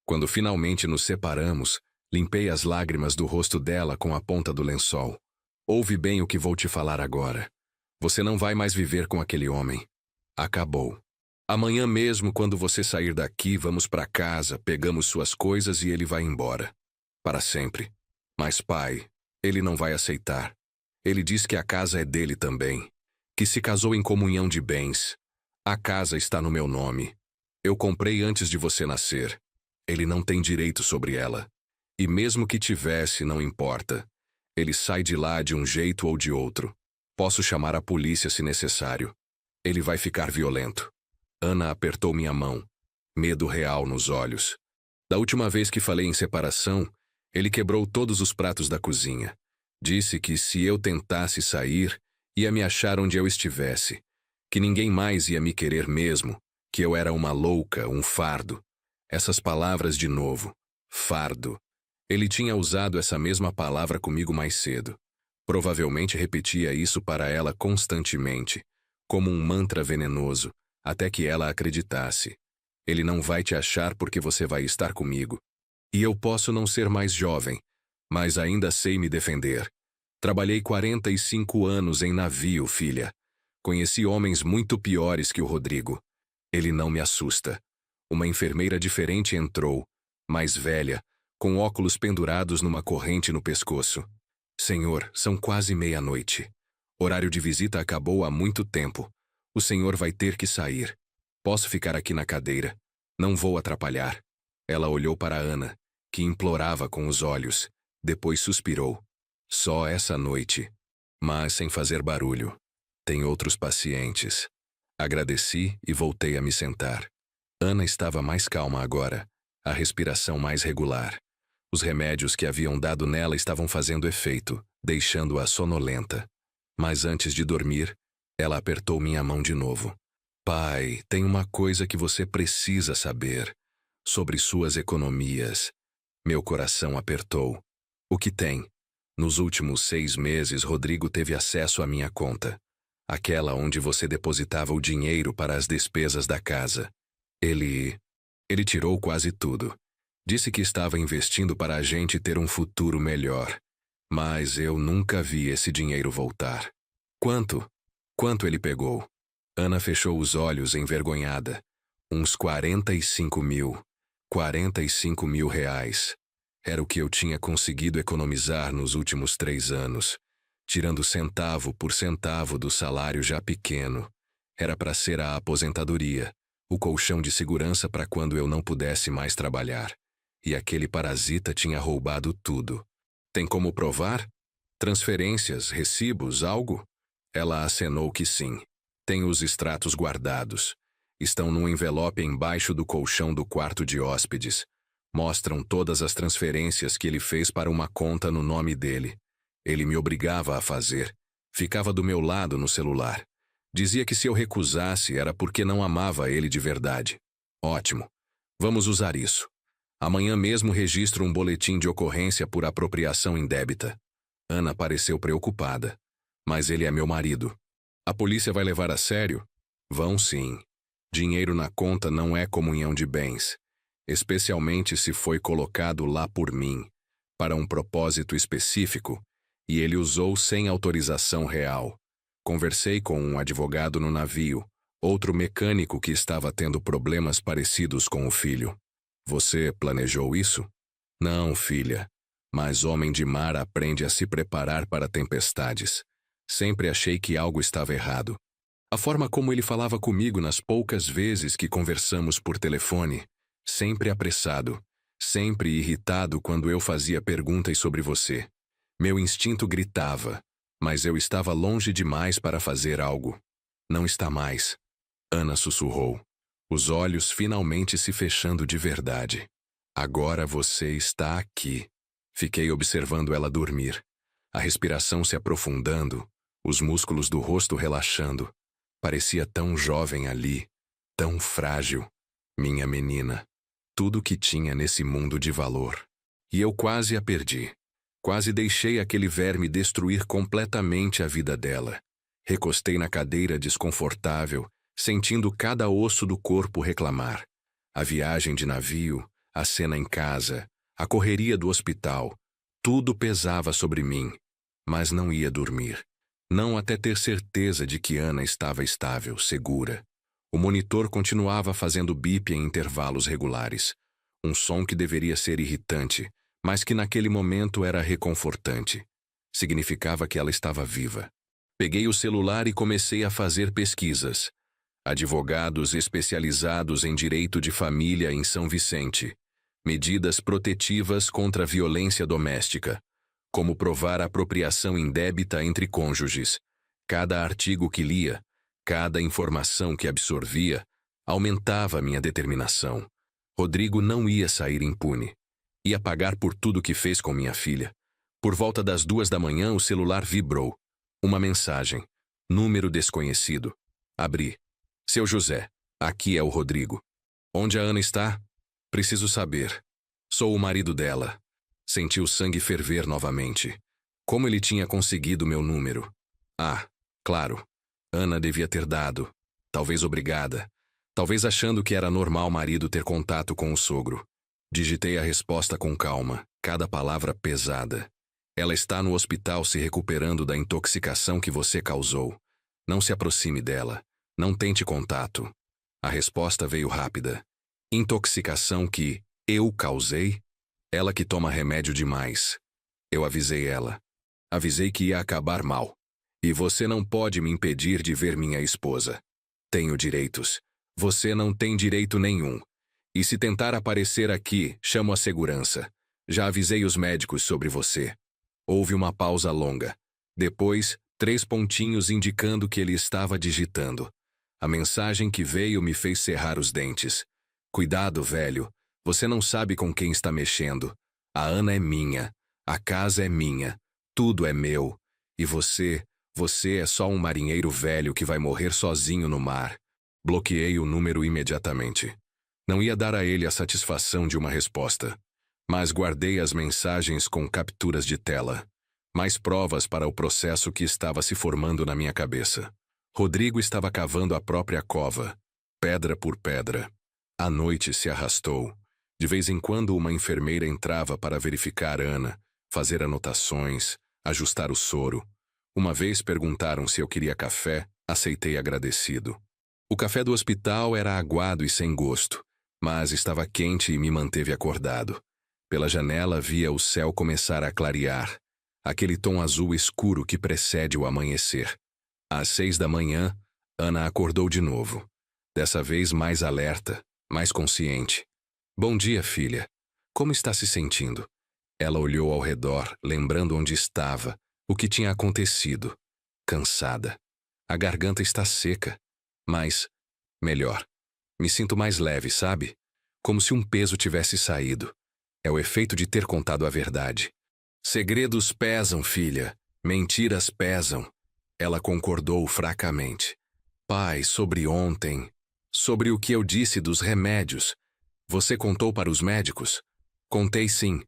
Quando finalmente nos separamos, limpei as lágrimas do rosto dela com a ponta do lençol. Ouve bem o que vou te falar agora. Você não vai mais viver com aquele homem. Acabou. Amanhã mesmo, quando você sair daqui, vamos para casa, pegamos suas coisas e ele vai embora. Para sempre. Mas pai, ele não vai aceitar. Ele diz que a casa é dele também. Que se casou em comunhão de bens. A casa está no meu nome. Eu comprei antes de você nascer. Ele não tem direito sobre ela. E mesmo que tivesse, não importa. Ele sai de lá de um jeito ou de outro. Posso chamar a polícia se necessário. Ele vai ficar violento. Ana apertou minha mão. Medo real nos olhos. Da última vez que falei em separação, ele quebrou todos os pratos da cozinha. Disse que se eu tentasse sair, ia me achar onde eu estivesse. Que ninguém mais ia me querer mesmo. Que eu era uma louca, um fardo. Essas palavras de novo. Fardo. Ele tinha usado essa mesma palavra comigo mais cedo. Provavelmente repetia isso para ela constantemente, como um mantra venenoso, até que ela acreditasse. Ele não vai te achar porque você vai estar comigo. E eu posso não ser mais jovem, mas ainda sei me defender. Trabalhei 45 anos em navio, filha. Conheci homens muito piores que o Rodrigo. Ele não me assusta. Uma enfermeira diferente entrou, mais velha, com óculos pendurados numa corrente no pescoço. Senhor, são quase meia-noite. Horário de visita acabou há muito tempo. O senhor vai ter que sair. Posso ficar aqui na cadeira. Não vou atrapalhar. Ela olhou para Ana, que implorava com os olhos. Depois suspirou. Só essa noite. Mas sem fazer barulho. Tem outros pacientes. Agradeci e voltei a me sentar. Ana estava mais calma agora, a respiração mais regular. Os remédios que haviam dado nela estavam fazendo efeito, deixando-a sonolenta. Mas antes de dormir, ela apertou minha mão de novo. Pai, tem uma coisa que você precisa saber. Sobre suas economias. Meu coração apertou. O que tem? Nos últimos 6 meses, Rodrigo teve acesso à minha conta. Aquela onde você depositava o dinheiro para as despesas da casa. Ele tirou quase tudo. Disse que estava investindo para a gente ter um futuro melhor. Mas eu nunca vi esse dinheiro voltar. Quanto? Quanto ele pegou? Ana fechou os olhos envergonhada. Uns 45 mil. 45 mil reais. Era o que eu tinha conseguido economizar nos últimos 3 anos. Tirando centavo por centavo do salário já pequeno. Era para ser a aposentadoria. O colchão de segurança para quando eu não pudesse mais trabalhar. E aquele parasita tinha roubado tudo. Tem como provar? Transferências, recibos, algo? Ela acenou que sim. Tenho os extratos guardados. Estão num envelope embaixo do colchão do quarto de hóspedes. Mostram todas as transferências que ele fez para uma conta no nome dele. Ele me obrigava a fazer. Ficava do meu lado no celular. Dizia que se eu recusasse era porque não amava ele de verdade. Ótimo. Vamos usar isso. Amanhã mesmo registro um boletim de ocorrência por apropriação indébita. Ana pareceu preocupada. Mas ele é meu marido. A polícia vai levar a sério? Vão sim. Dinheiro na conta não é comunhão de bens. Especialmente se foi colocado lá por mim, para um propósito específico, e ele usou sem autorização real. Conversei com um advogado no navio, outro mecânico que estava tendo problemas parecidos com o filho. Você planejou isso? Não, filha. Mas homem de mar aprende a se preparar para tempestades. Sempre achei que algo estava errado. A forma como ele falava comigo nas poucas vezes que conversamos por telefone, sempre apressado, sempre irritado quando eu fazia perguntas sobre você. Meu instinto gritava, mas eu estava longe demais para fazer algo. Não está mais. Ana sussurrou, os olhos finalmente se fechando de verdade. Agora você está aqui. Fiquei observando ela dormir, a respiração se aprofundando, os músculos do rosto relaxando. Parecia tão jovem ali, tão frágil. Minha menina. Tudo que tinha nesse mundo de valor. E eu quase a perdi. Quase deixei aquele verme destruir completamente a vida dela. Recostei na cadeira desconfortável, sentindo cada osso do corpo reclamar. A viagem de navio, a cena em casa, a correria do hospital, tudo pesava sobre mim. Mas não ia dormir. Não até ter certeza de que Ana estava estável, segura. O monitor continuava fazendo bip em intervalos regulares. Um som que deveria ser irritante, mas que naquele momento era reconfortante. Significava que ela estava viva. Peguei o celular e comecei a fazer pesquisas. Advogados especializados em direito de família em São Vicente. Medidas protetivas contra a violência doméstica. Como provar apropriação indébita entre cônjuges. Cada artigo que lia, cada informação que absorvia, aumentava minha determinação. Rodrigo não ia sair impune. Ia pagar por tudo que fez com minha filha. Por volta das 2 da manhã, o celular vibrou. Uma mensagem. Número desconhecido. Abri. Seu José, aqui é o Rodrigo. Onde a Ana está? Preciso saber. Sou o marido dela. Senti o sangue ferver novamente. Como ele tinha conseguido meu número? Ah, claro. Ana devia ter dado. Talvez obrigada. Talvez achando que era normal o marido ter contato com o sogro. Digitei a resposta com calma, cada palavra pesada. Ela está no hospital se recuperando da intoxicação que você causou. Não se aproxime dela. Não tente contato. A resposta veio rápida. Intoxicação que eu causei? Ela que toma remédio demais. Eu avisei ela. Avisei que ia acabar mal. E você não pode me impedir de ver minha esposa. Tenho direitos. Você não tem direito nenhum. E se tentar aparecer aqui, chamo a segurança. Já avisei os médicos sobre você. Houve uma pausa longa. Depois, 3 pontinhos indicando que ele estava digitando. A mensagem que veio me fez cerrar os dentes. Cuidado, velho. Você não sabe com quem está mexendo. A Ana é minha. A casa é minha. Tudo é meu. E você é só um marinheiro velho que vai morrer sozinho no mar. Bloqueei o número imediatamente. Não ia dar a ele a satisfação de uma resposta. Mas guardei as mensagens com capturas de tela. Mais provas para o processo que estava se formando na minha cabeça. Rodrigo estava cavando a própria cova, pedra por pedra. A noite se arrastou. De vez em quando uma enfermeira entrava para verificar Ana, fazer anotações, ajustar o soro. Uma vez perguntaram se eu queria café, aceitei agradecido. O café do hospital era aguado e sem gosto, mas estava quente e me manteve acordado. Pela janela via o céu começar a clarear, aquele tom azul escuro que precede o amanhecer. Às 6 da manhã, Ana acordou de novo. Dessa vez mais alerta, mais consciente. Bom dia, filha. Como está se sentindo? Ela olhou ao redor, lembrando onde estava, o que tinha acontecido. Cansada. A garganta está seca. Mas, melhor. Me sinto mais leve, sabe? Como se um peso tivesse saído. É o efeito de ter contado a verdade. Segredos pesam, filha. Mentiras pesam. Ela concordou fracamente. Pai, sobre ontem, sobre o que eu disse dos remédios. Você contou para os médicos? Contei sim.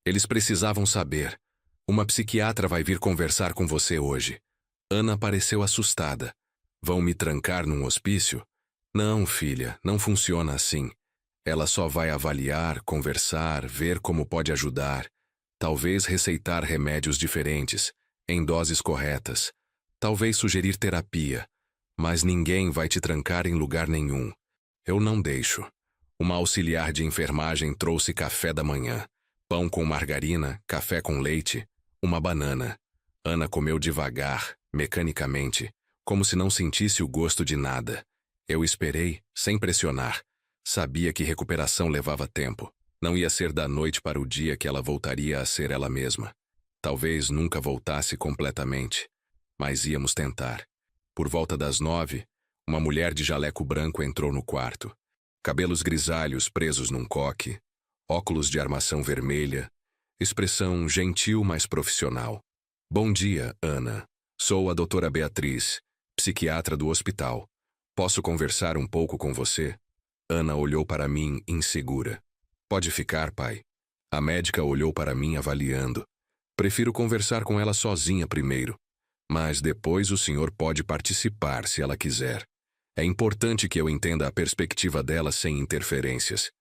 Eles precisavam saber. Uma psiquiatra vai vir conversar com você hoje. Ana pareceu assustada. Vão me trancar num hospício? Não, filha, não funciona assim. Ela só vai avaliar, conversar, ver como pode ajudar. Talvez receitar remédios diferentes, em doses corretas. Talvez sugerir terapia. Mas ninguém vai te trancar em lugar nenhum. Eu não deixo. Uma auxiliar de enfermagem trouxe café da manhã. Pão com margarina, café com leite, uma banana. Ana comeu devagar, mecanicamente, como se não sentisse o gosto de nada. Eu esperei, sem pressionar. Sabia que recuperação levava tempo. Não ia ser da noite para o dia que ela voltaria a ser ela mesma. Talvez nunca voltasse completamente. Mas íamos tentar. Por volta das 9, uma mulher de jaleco branco entrou no quarto. Cabelos grisalhos presos num coque, óculos de armação vermelha, expressão gentil, mas profissional. Bom dia, Ana. Sou a doutora Beatriz, psiquiatra do hospital. Posso conversar um pouco com você? Ana olhou para mim, insegura. Pode ficar, pai. A médica olhou para mim avaliando. Prefiro conversar com ela sozinha primeiro. Mas depois o senhor pode participar se ela quiser. É importante que eu entenda a perspectiva dela sem interferências.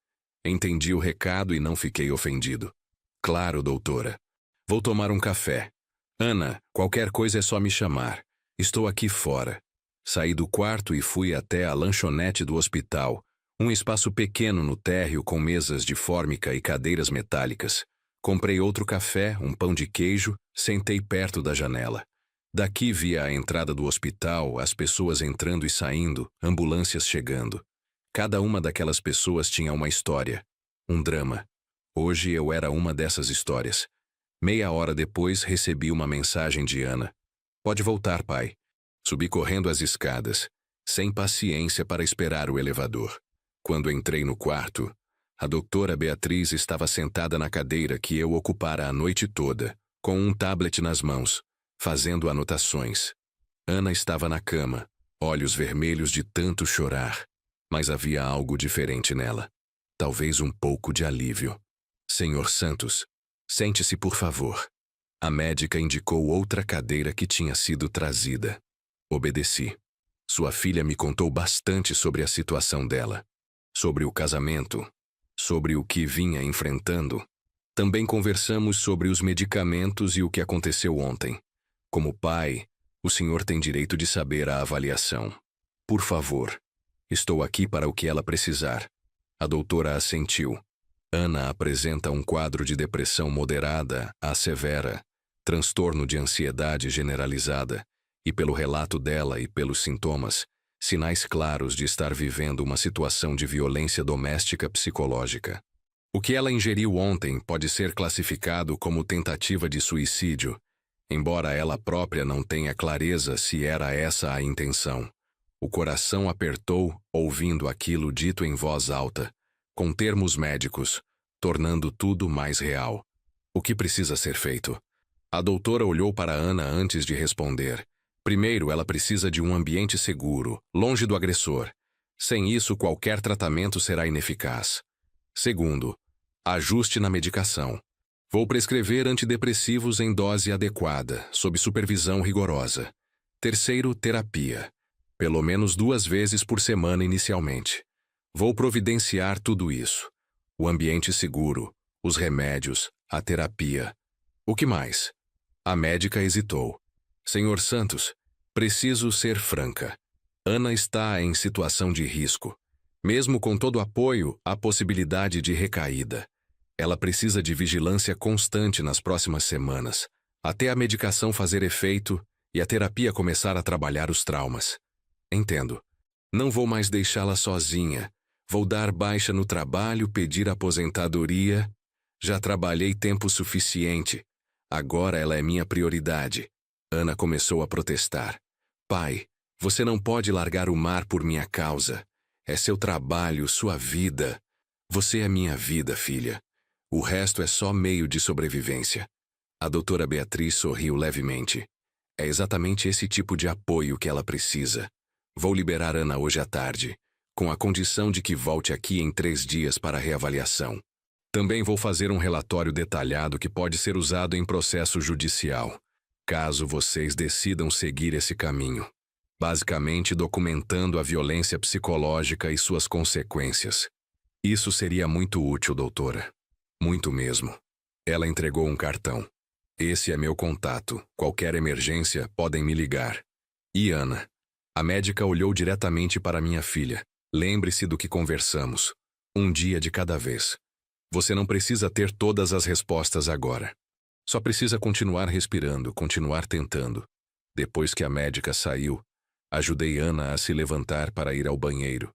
Entendi o recado e não fiquei ofendido. Claro, doutora. Vou tomar um café. Ana, qualquer coisa é só me chamar. Estou aqui fora. Saí do quarto e fui até a lanchonete do hospital, um espaço pequeno no térreo com mesas de fórmica e cadeiras metálicas. Comprei outro café, um pão de queijo, sentei perto da janela. Daqui via a entrada do hospital, as pessoas entrando e saindo, ambulâncias chegando. Cada uma daquelas pessoas tinha uma história, um drama. Hoje eu era uma dessas histórias. Meia hora depois recebi uma mensagem de Ana. Pode voltar, pai. Subi correndo as escadas, sem paciência para esperar o elevador. Quando entrei no quarto, a doutora Beatriz estava sentada na cadeira que eu ocupara a noite toda, com um tablet nas mãos, fazendo anotações. Ana estava na cama, olhos vermelhos de tanto chorar. Mas havia algo diferente nela. Talvez um pouco de alívio. Senhor Santos, sente-se, por favor. A médica indicou outra cadeira que tinha sido trazida. Obedeci. Sua filha me contou bastante sobre a situação dela, sobre o casamento, sobre o que vinha enfrentando. Também conversamos sobre os medicamentos e o que aconteceu ontem. Como pai, o senhor tem direito de saber a avaliação. Por favor. Estou aqui para o que ela precisar. A doutora assentiu. Ana apresenta um quadro de depressão moderada a severa, transtorno de ansiedade generalizada, e pelo relato dela e pelos sintomas, sinais claros de estar vivendo uma situação de violência doméstica psicológica. O que ela ingeriu ontem pode ser classificado como tentativa de suicídio, embora ela própria não tenha clareza se era essa a intenção. O coração apertou, ouvindo aquilo dito em voz alta, com termos médicos, tornando tudo mais real. O que precisa ser feito? A doutora olhou para Ana antes de responder. Primeiro, ela precisa de um ambiente seguro, longe do agressor. Sem isso, qualquer tratamento será ineficaz. Segundo, ajuste na medicação. Vou prescrever antidepressivos em dose adequada, sob supervisão rigorosa. Terceiro, terapia. Pelo menos 2 vezes por semana inicialmente. Vou providenciar tudo isso. O ambiente seguro, os remédios, a terapia. O que mais? A médica hesitou. Senhor Santos, preciso ser franca. Ana está em situação de risco. Mesmo com todo o apoio, há possibilidade de recaída. Ela precisa de vigilância constante nas próximas semanas, até a medicação fazer efeito e a terapia começar a trabalhar os traumas. Entendo. Não vou mais deixá-la sozinha. Vou dar baixa no trabalho, pedir aposentadoria. Já trabalhei tempo suficiente. Agora ela é minha prioridade. Ana começou a protestar. Pai, você não pode largar o mar por minha causa. É seu trabalho, sua vida. Você é minha vida, filha. O resto é só meio de sobrevivência. A doutora Beatriz sorriu levemente. É exatamente esse tipo de apoio que ela precisa. Vou liberar Ana hoje à tarde, com a condição de que volte aqui em 3 dias para a reavaliação. Também vou fazer um relatório detalhado que pode ser usado em processo judicial, caso vocês decidam seguir esse caminho. Basicamente documentando a violência psicológica e suas consequências. Isso seria muito útil, doutora. Muito mesmo. Ela entregou um cartão. Esse é meu contato. Qualquer emergência, podem me ligar. E Ana? A médica olhou diretamente para minha filha. Lembre-se do que conversamos. Um dia de cada vez. Você não precisa ter todas as respostas agora. Só precisa continuar respirando, continuar tentando. Depois que a médica saiu, ajudei Ana a se levantar para ir ao banheiro.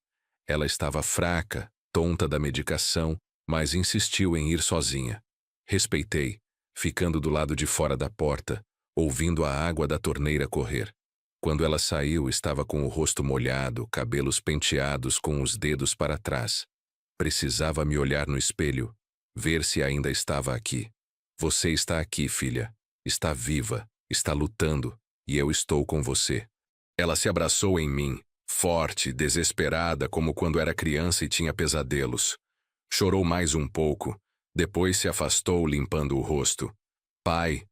Ela estava fraca, tonta da medicação, mas insistiu em ir sozinha. Respeitei, ficando do lado de fora da porta, ouvindo a água da torneira correr. Quando ela saiu, estava com o rosto molhado, cabelos penteados com os dedos para trás. Precisava me olhar no espelho, ver se ainda estava aqui. Você está aqui, filha. Está viva, está lutando, e eu estou com você. Ela se abraçou em mim, forte, desesperada, como quando era criança e tinha pesadelos. Chorou mais um pouco, depois se afastou limpando o rosto. Pai,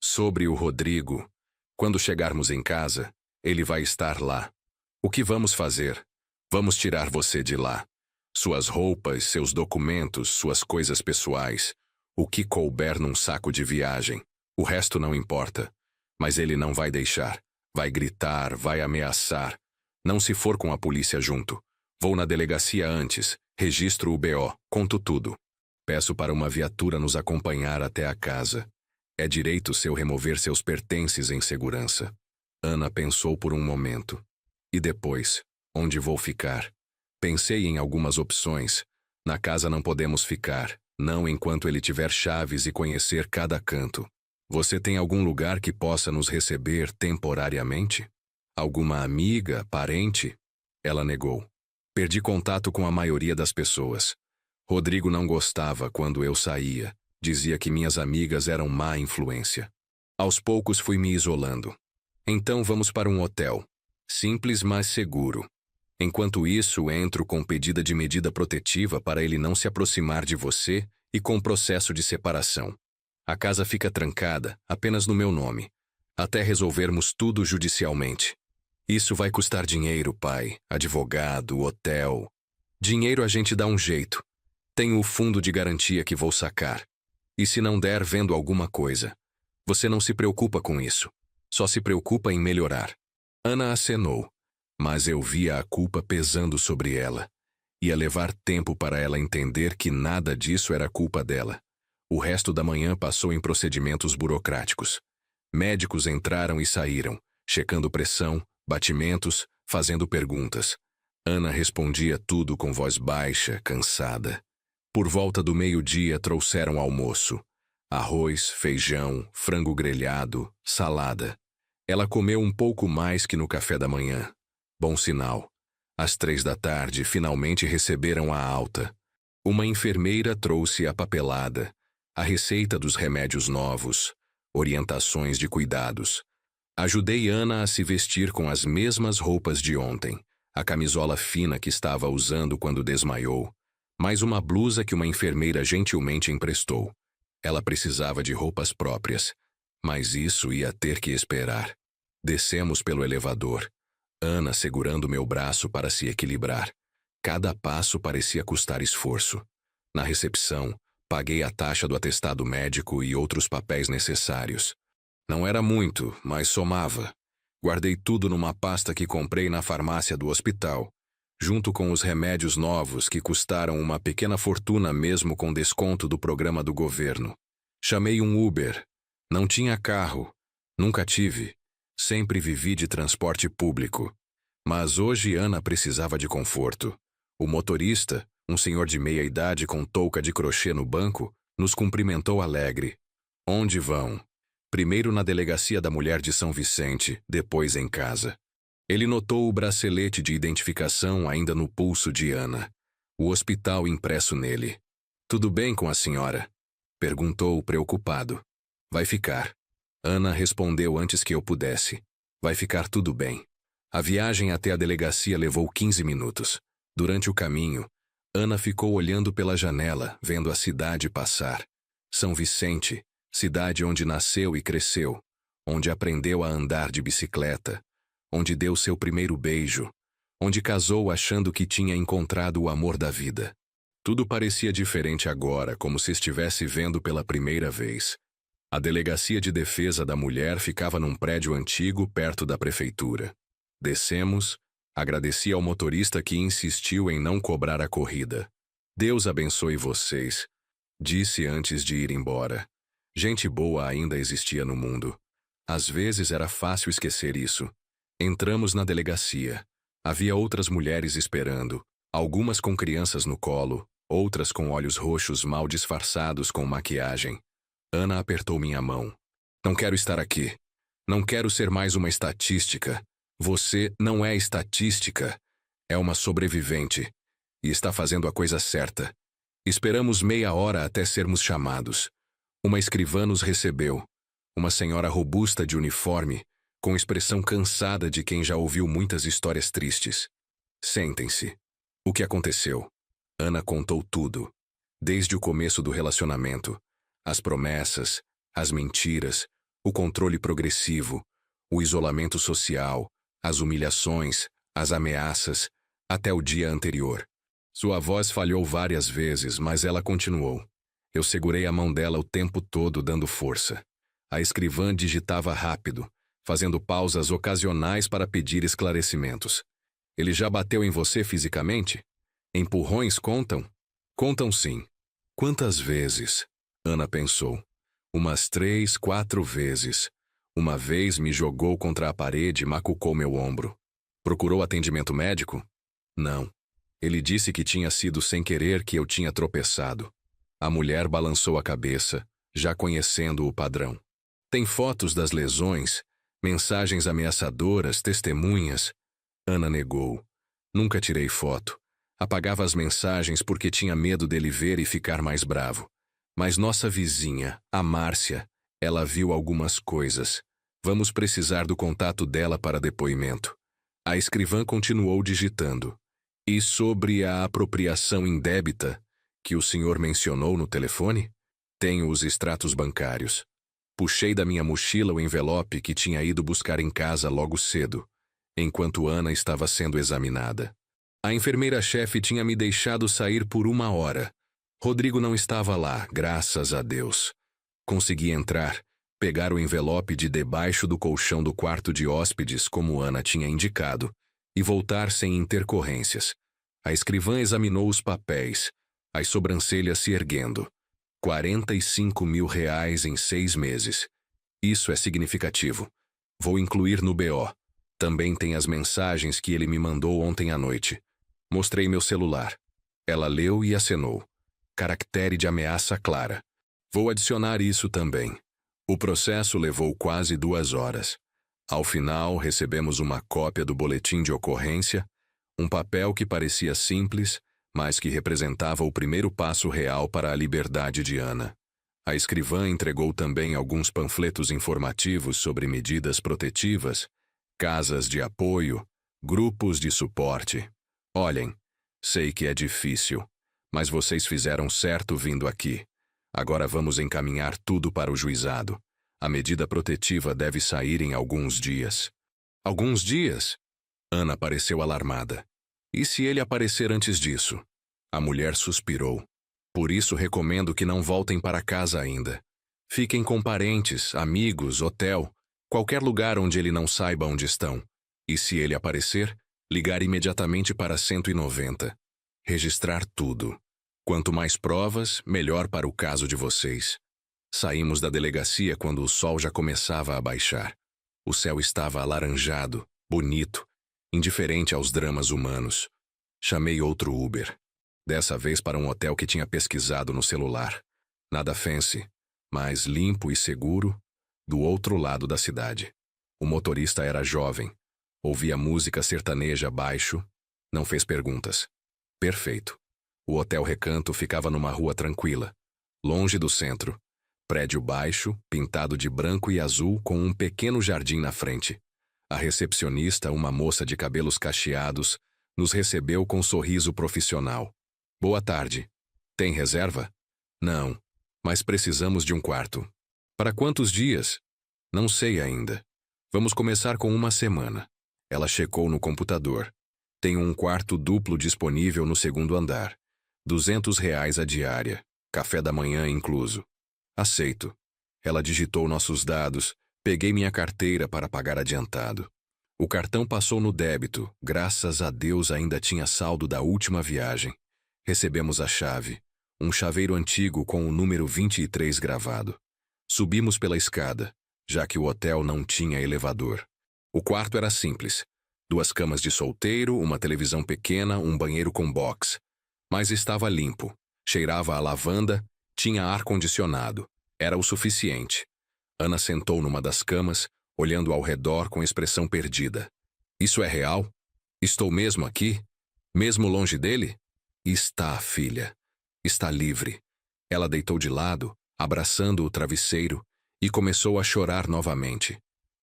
sobre o Rodrigo. Quando chegarmos em casa, ele vai estar lá. O que vamos fazer? Vamos tirar você de lá. Suas roupas, seus documentos, suas coisas pessoais. O que couber num saco de viagem. O resto não importa. Mas ele não vai deixar. Vai gritar, vai ameaçar. Não se for com a polícia junto. Vou na delegacia antes, registro o BO, conto tudo. Peço para uma viatura nos acompanhar até a casa. É direito seu remover seus pertences em segurança. Ana pensou por um momento. E depois, onde vou ficar? Pensei em algumas opções. Na casa não podemos ficar, não enquanto ele tiver chaves e conhecer cada canto. Você tem algum lugar que possa nos receber temporariamente? Alguma amiga, parente? Ela negou. Perdi contato com a maioria das pessoas. Rodrigo não gostava quando eu saía. Dizia que minhas amigas eram má influência. Aos poucos fui me isolando. Então vamos para um hotel. Simples, mas seguro. Enquanto isso, entro com pedida de medida protetiva para ele não se aproximar de você e com processo de separação. A casa fica trancada, apenas no meu nome, até resolvermos tudo judicialmente. Isso vai custar dinheiro, pai, advogado, hotel. Dinheiro a gente dá um jeito. Tenho o fundo de garantia que vou sacar. E se não der, vendo alguma coisa. Você não se preocupa com isso. Só se preocupa em melhorar. Ana acenou, mas eu via a culpa pesando sobre ela. Ia levar tempo para ela entender que nada disso era culpa dela. O resto da manhã passou em procedimentos burocráticos. Médicos entraram e saíram, checando pressão, batimentos, fazendo perguntas. Ana respondia tudo com voz baixa, cansada. Por volta do meio-dia trouxeram almoço. Arroz, feijão, frango grelhado, salada. Ela comeu um pouco mais que no café da manhã. Bom sinal. Às 3 da tarde, finalmente receberam a alta. Uma enfermeira trouxe a papelada. a receita dos remédios novos, orientações de cuidados. Ajudei Ana a se vestir com as mesmas roupas de ontem, a camisola fina que estava usando quando desmaiou, mais uma blusa que uma enfermeira gentilmente emprestou. Ela precisava de roupas próprias, mas isso ia ter que esperar. Descemos pelo elevador, Ana segurando meu braço para se equilibrar. Cada passo parecia custar esforço. Na recepção, paguei a taxa do atestado médico e outros papéis necessários. Não era muito, mas somava. Guardei tudo numa pasta que comprei na farmácia do hospital, junto com os remédios novos que custaram uma pequena fortuna mesmo com desconto do programa do governo. Chamei um Uber. Não tinha carro. Nunca tive. Sempre vivi de transporte público. Mas hoje Ana precisava de conforto. O motorista, um senhor de meia idade com touca de crochê no banco, nos cumprimentou alegre. Onde vão? Primeiro na delegacia da mulher de São Vicente, depois em casa. Ele notou o bracelete de identificação ainda no pulso de Ana. O hospital impresso nele. Tudo bem com a senhora? Perguntou preocupado. Vai ficar. Ana respondeu antes que eu pudesse. Vai ficar tudo bem. A viagem até a delegacia levou 15 minutos. Durante o caminho, Ana ficou olhando pela janela, vendo a cidade passar. São Vicente, cidade onde nasceu e cresceu, onde aprendeu a andar de bicicleta, onde deu seu primeiro beijo, onde casou achando que tinha encontrado o amor da vida. Tudo parecia diferente agora, como se estivesse vendo pela primeira vez. A Delegacia de Defesa da Mulher ficava num prédio antigo perto da prefeitura. Descemos, agradeci ao motorista que insistiu em não cobrar a corrida. Deus abençoe vocês, disse antes de ir embora. Gente boa ainda existia no mundo. Às vezes era fácil esquecer isso. Entramos na delegacia. Havia outras mulheres esperando, algumas com crianças no colo, outras com olhos roxos mal disfarçados com maquiagem. Ana apertou minha mão. Não quero estar aqui. Não quero ser mais uma estatística. Você não é estatística. É uma sobrevivente. E está fazendo a coisa certa. Esperamos meia hora até sermos chamados. Uma escrivã nos recebeu. Uma senhora robusta de uniforme, com expressão cansada de quem já ouviu muitas histórias tristes. Sentem-se. O que aconteceu? Ana contou tudo. Desde o começo do relacionamento. As promessas, as mentiras, o controle progressivo, o isolamento social, as humilhações, as ameaças, até o dia anterior. Sua voz falhou várias vezes, mas ela continuou. Eu segurei a mão dela o tempo todo, dando força. A escrivã digitava rápido, fazendo pausas ocasionais para pedir esclarecimentos. Ele já bateu em você fisicamente? Empurrões contam? Contam sim. Quantas vezes? Ana pensou. Umas 3, 4 vezes. Uma vez me jogou contra a parede e macucou meu ombro. Procurou atendimento médico? Não. Ele disse que tinha sido sem querer que eu tinha tropeçado. A mulher balançou a cabeça, já conhecendo o padrão. Tem fotos das lesões, mensagens ameaçadoras, testemunhas. Ana negou. Nunca tirei foto. Apagava as mensagens porque tinha medo dele ver e ficar mais bravo. Mas nossa vizinha, a Márcia, ela viu algumas coisas. Vamos precisar do contato dela para depoimento. A escrivã continuou digitando. E sobre a apropriação indébita que o senhor mencionou no telefone? Tenho os extratos bancários. Puxei da minha mochila o envelope que tinha ido buscar em casa logo cedo, enquanto Ana estava sendo examinada. A enfermeira-chefe tinha me deixado sair por 1 hora. Rodrigo não estava lá, graças a Deus. Consegui entrar, pegar o envelope de debaixo do colchão do quarto de hóspedes, como Ana tinha indicado, e voltar sem intercorrências. A escrivã examinou os papéis, as sobrancelhas se erguendo. 45 mil reais em 6 meses. Isso é significativo. Vou incluir no BO. Também tem as mensagens que ele me mandou ontem à noite. Mostrei meu celular. Ela leu e acenou. Caractere de ameaça clara. Vou adicionar isso também. O processo levou quase 2 horas. Ao final, recebemos uma cópia do boletim de ocorrência, um papel que parecia simples, mas que representava o primeiro passo real para a liberdade de Ana. A escrivã entregou também alguns panfletos informativos sobre medidas protetivas, casas de apoio, grupos de suporte. Olhem, sei que é difícil, mas vocês fizeram certo vindo aqui. Agora vamos encaminhar tudo para o juizado. A medida protetiva deve sair em alguns dias. Alguns dias? Ana pareceu alarmada. E se ele aparecer antes disso? A mulher suspirou. Por isso recomendo que não voltem para casa ainda. Fiquem com parentes, amigos, hotel, qualquer lugar onde ele não saiba onde estão. E se ele aparecer, ligar imediatamente para 190. Registrar tudo. Quanto mais provas, melhor para o caso de vocês. Saímos da delegacia quando o sol já começava a baixar. O céu estava alaranjado, bonito, indiferente aos dramas humanos. Chamei outro Uber. Dessa vez para um hotel que tinha pesquisado no celular. Nada fancy, mas limpo e seguro, do outro lado da cidade. O motorista era jovem. Ouvia música sertaneja baixo. Não fez perguntas. Perfeito. O Hotel Recanto ficava numa rua tranquila, longe do centro. Prédio baixo, pintado de branco e azul com um pequeno jardim na frente. A recepcionista, uma moça de cabelos cacheados, nos recebeu com um sorriso profissional. Boa tarde. Tem reserva? Não, mas precisamos de um quarto. Para quantos dias? Não sei ainda. Vamos começar com uma semana. Ela checou no computador. Tenho um quarto duplo disponível no segundo andar. R$ 200 a diária, café da manhã incluso. Aceito. Ela digitou nossos dados, peguei minha carteira para pagar adiantado. O cartão passou no débito, graças a Deus ainda tinha saldo da última viagem. Recebemos a chave, um chaveiro antigo com o número 23 gravado. Subimos pela escada, já que o hotel não tinha elevador. O quarto era simples. 2 camas de solteiro, uma televisão pequena, um banheiro com box. Mas estava limpo, cheirava a lavanda, tinha ar-condicionado. Era o suficiente. Ana sentou numa das camas, olhando ao redor com expressão perdida. Isso é real? Estou mesmo aqui? Mesmo longe dele? Está, filha. Está livre. Ela deitou de lado, abraçando o travesseiro, e começou a chorar novamente.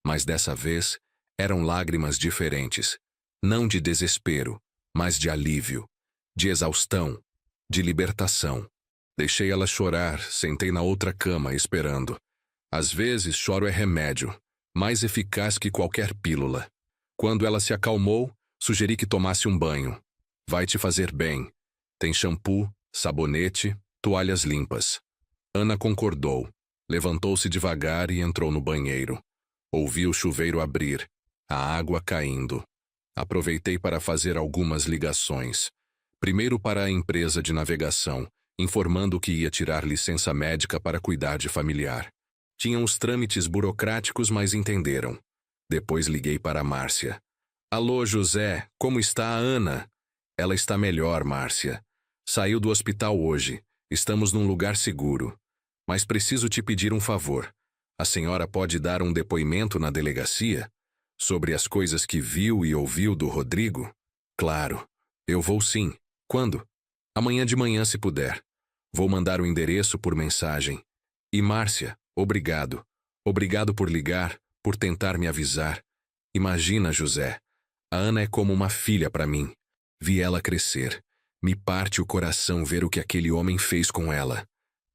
Mas dessa vez, eram lágrimas diferentes. Não de desespero, mas de alívio, de exaustão, de libertação. Deixei ela chorar, sentei na outra cama, esperando. Às vezes, choro é remédio, mais eficaz que qualquer pílula. Quando ela se acalmou, sugeri que tomasse um banho. Vai te fazer bem. Tem shampoo, sabonete, toalhas limpas. Ana concordou. Levantou-se devagar e entrou no banheiro. Ouvi o chuveiro abrir, a água caindo. Aproveitei para fazer algumas ligações. Primeiro para a empresa de navegação, informando que ia tirar licença médica para cuidar de familiar. Tinha uns trâmites burocráticos, mas entenderam. Depois liguei para a Márcia. Alô, José, como está a Ana? Ela está melhor, Márcia. Saiu do hospital hoje. Estamos num lugar seguro. Mas preciso te pedir um favor. A senhora pode dar um depoimento na delegacia? Sobre as coisas que viu e ouviu do Rodrigo? Claro. Eu vou sim. Quando? Amanhã de manhã, se puder. Vou mandar o endereço por mensagem. E Márcia, obrigado. Obrigado por ligar, por tentar me avisar. Imagina, José. A Ana é como uma filha para mim. Vi ela crescer. Me parte o coração ver o que aquele homem fez com ela.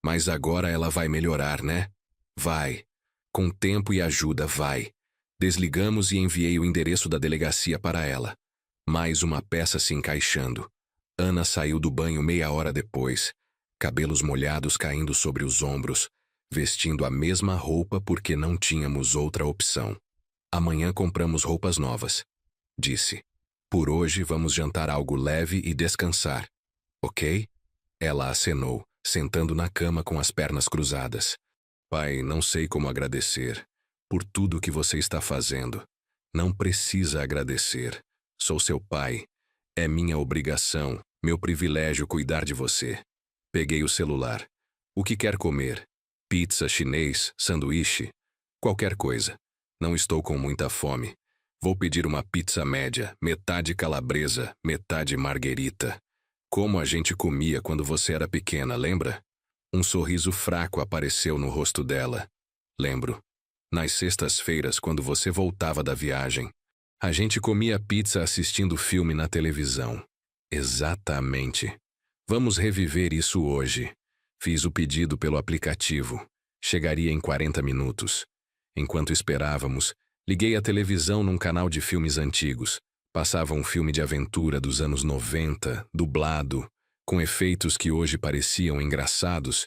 Mas agora ela vai melhorar, né? Vai. Com tempo e ajuda, vai. Desligamos e enviei o endereço da delegacia para ela. Mais uma peça se encaixando. Ana saiu do banho meia hora depois, cabelos molhados caindo sobre os ombros, vestindo a mesma roupa porque não tínhamos outra opção. Amanhã compramos roupas novas, disse. Por hoje vamos jantar algo leve e descansar. Ok? Ela acenou, sentando na cama com as pernas cruzadas. Pai, não sei como agradecer por tudo que você está fazendo. Não precisa agradecer. Sou seu pai. É minha obrigação, meu privilégio cuidar de você. Peguei o celular. O que quer comer? Pizza, chinês, sanduíche? Qualquer coisa. Não estou com muita fome. Vou pedir uma pizza média, metade calabresa, metade marguerita. Como a gente comia quando você era pequena, lembra? Um sorriso fraco apareceu no rosto dela. Lembro. Nas sextas-feiras, quando você voltava da viagem, a gente comia pizza assistindo filme na televisão. Exatamente. Vamos reviver isso hoje. Fiz o pedido pelo aplicativo. Chegaria em 40 minutos. Enquanto esperávamos, liguei a televisão num canal de filmes antigos. Passava um filme de aventura dos anos 90, dublado, com efeitos que hoje pareciam engraçados,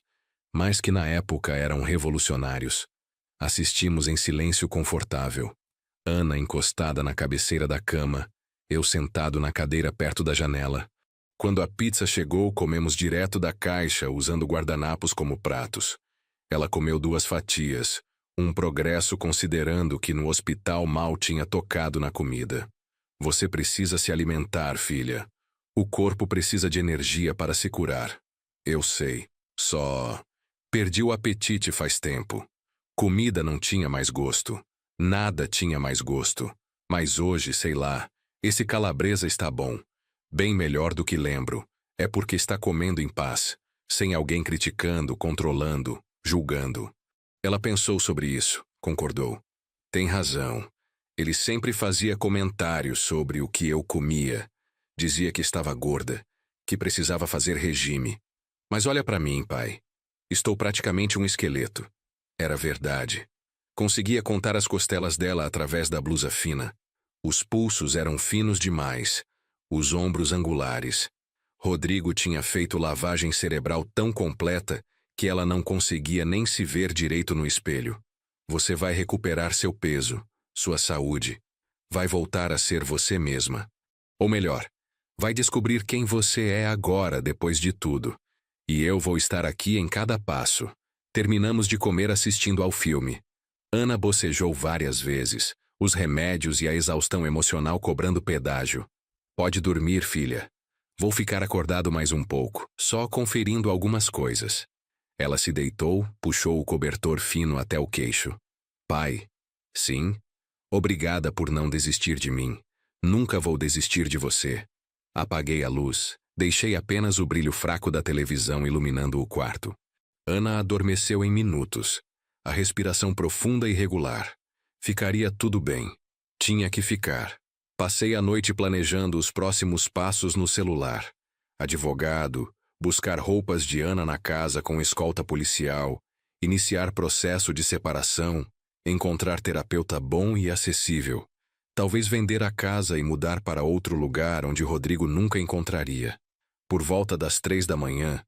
mas que na época eram revolucionários. Assistimos em silêncio confortável. Ana encostada na cabeceira da cama, eu sentado na cadeira perto da janela. Quando a pizza chegou, comemos direto da caixa, usando guardanapos como pratos. Ela comeu 2 fatias, um progresso considerando que no hospital mal tinha tocado na comida. Você precisa se alimentar, filha. O corpo precisa de energia para se curar. Eu sei. Só perdi o apetite faz tempo. Comida não tinha mais gosto. Nada tinha mais gosto. Mas hoje, sei lá, esse calabresa está bom. Bem melhor do que lembro. É porque está comendo em paz, sem alguém criticando, controlando, julgando. Ela pensou sobre isso, concordou. Tem razão. Ele sempre fazia comentários sobre o que eu comia. Dizia que estava gorda, que precisava fazer regime. Mas olha para mim, pai. Estou praticamente um esqueleto. Era verdade. Conseguia contar as costelas dela através da blusa fina. Os pulsos eram finos demais. Os ombros angulares. Rodrigo tinha feito lavagem cerebral tão completa que ela não conseguia nem se ver direito no espelho. Você vai recuperar seu peso, sua saúde. Vai voltar a ser você mesma. Ou melhor, vai descobrir quem você é agora depois de tudo. E eu vou estar aqui em cada passo. Terminamos de comer assistindo ao filme. Ana bocejou várias vezes, os remédios e a exaustão emocional cobrando pedágio. Pode dormir, filha. Vou ficar acordado mais um pouco, só conferindo algumas coisas. Ela se deitou, puxou o cobertor fino até o queixo. Pai. Sim. Obrigada por não desistir de mim. Nunca vou desistir de você. Apaguei a luz, deixei apenas o brilho fraco da televisão iluminando o quarto. Ana adormeceu em minutos. A respiração profunda e regular. Ficaria tudo bem. Tinha que ficar. Passei a noite planejando os próximos passos no celular. Advogado, buscar roupas de Ana na casa com escolta policial, iniciar processo de separação, encontrar terapeuta bom e acessível. Talvez vender a casa e mudar para outro lugar onde Rodrigo nunca encontraria. Por volta das 3 da manhã,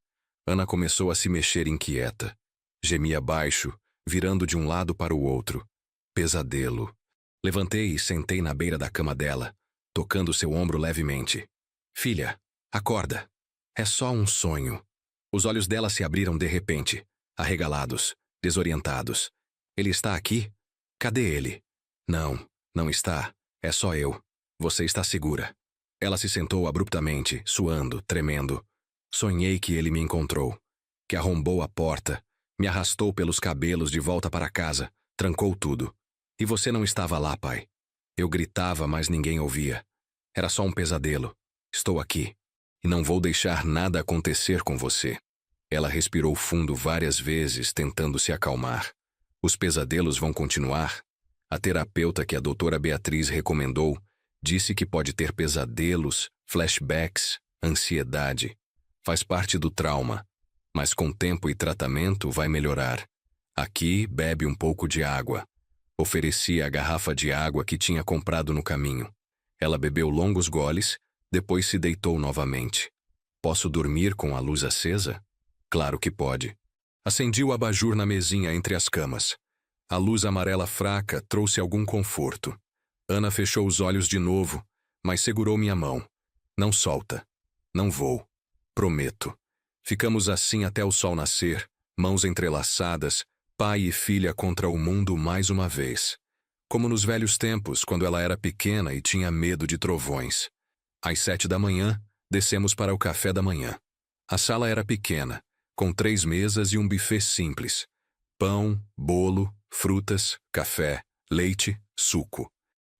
Ana começou a se mexer inquieta. Gemia baixo, virando de um lado para o outro. Pesadelo. Levantei e sentei na beira da cama dela, tocando seu ombro levemente. Filha, acorda. É só um sonho. Os olhos dela se abriram de repente, arregalados, desorientados. Ele está aqui? Cadê ele? Não, não está. É só eu. Você está segura. Ela se sentou abruptamente, suando, tremendo. Sonhei que ele me encontrou, que arrombou a porta, me arrastou pelos cabelos de volta para casa, trancou tudo. E você não estava lá, pai. Eu gritava, mas ninguém ouvia. Era só um pesadelo. Estou aqui. E não vou deixar nada acontecer com você. Ela respirou fundo várias vezes, tentando se acalmar. Os pesadelos vão continuar? A terapeuta que a doutora Beatriz recomendou disse que pode ter pesadelos, flashbacks, ansiedade. Faz parte do trauma. Mas com tempo e tratamento vai melhorar. Aqui, bebe um pouco de água. Ofereci a garrafa de água que tinha comprado no caminho. Ela bebeu longos goles, depois se deitou novamente. Posso dormir com a luz acesa? Claro que pode. Acendi o abajur na mesinha entre as camas. A luz amarela fraca trouxe algum conforto. Ana fechou os olhos de novo, mas segurou minha mão. Não solta. Não vou. Prometo. Ficamos assim até o sol nascer, mãos entrelaçadas, pai e filha contra o mundo mais uma vez. Como nos velhos tempos, quando ela era pequena e tinha medo de trovões. Às 7 da manhã, descemos para o café da manhã. A sala era pequena, com 3 mesas e um buffet simples. Pão, bolo, frutas, café, leite, suco.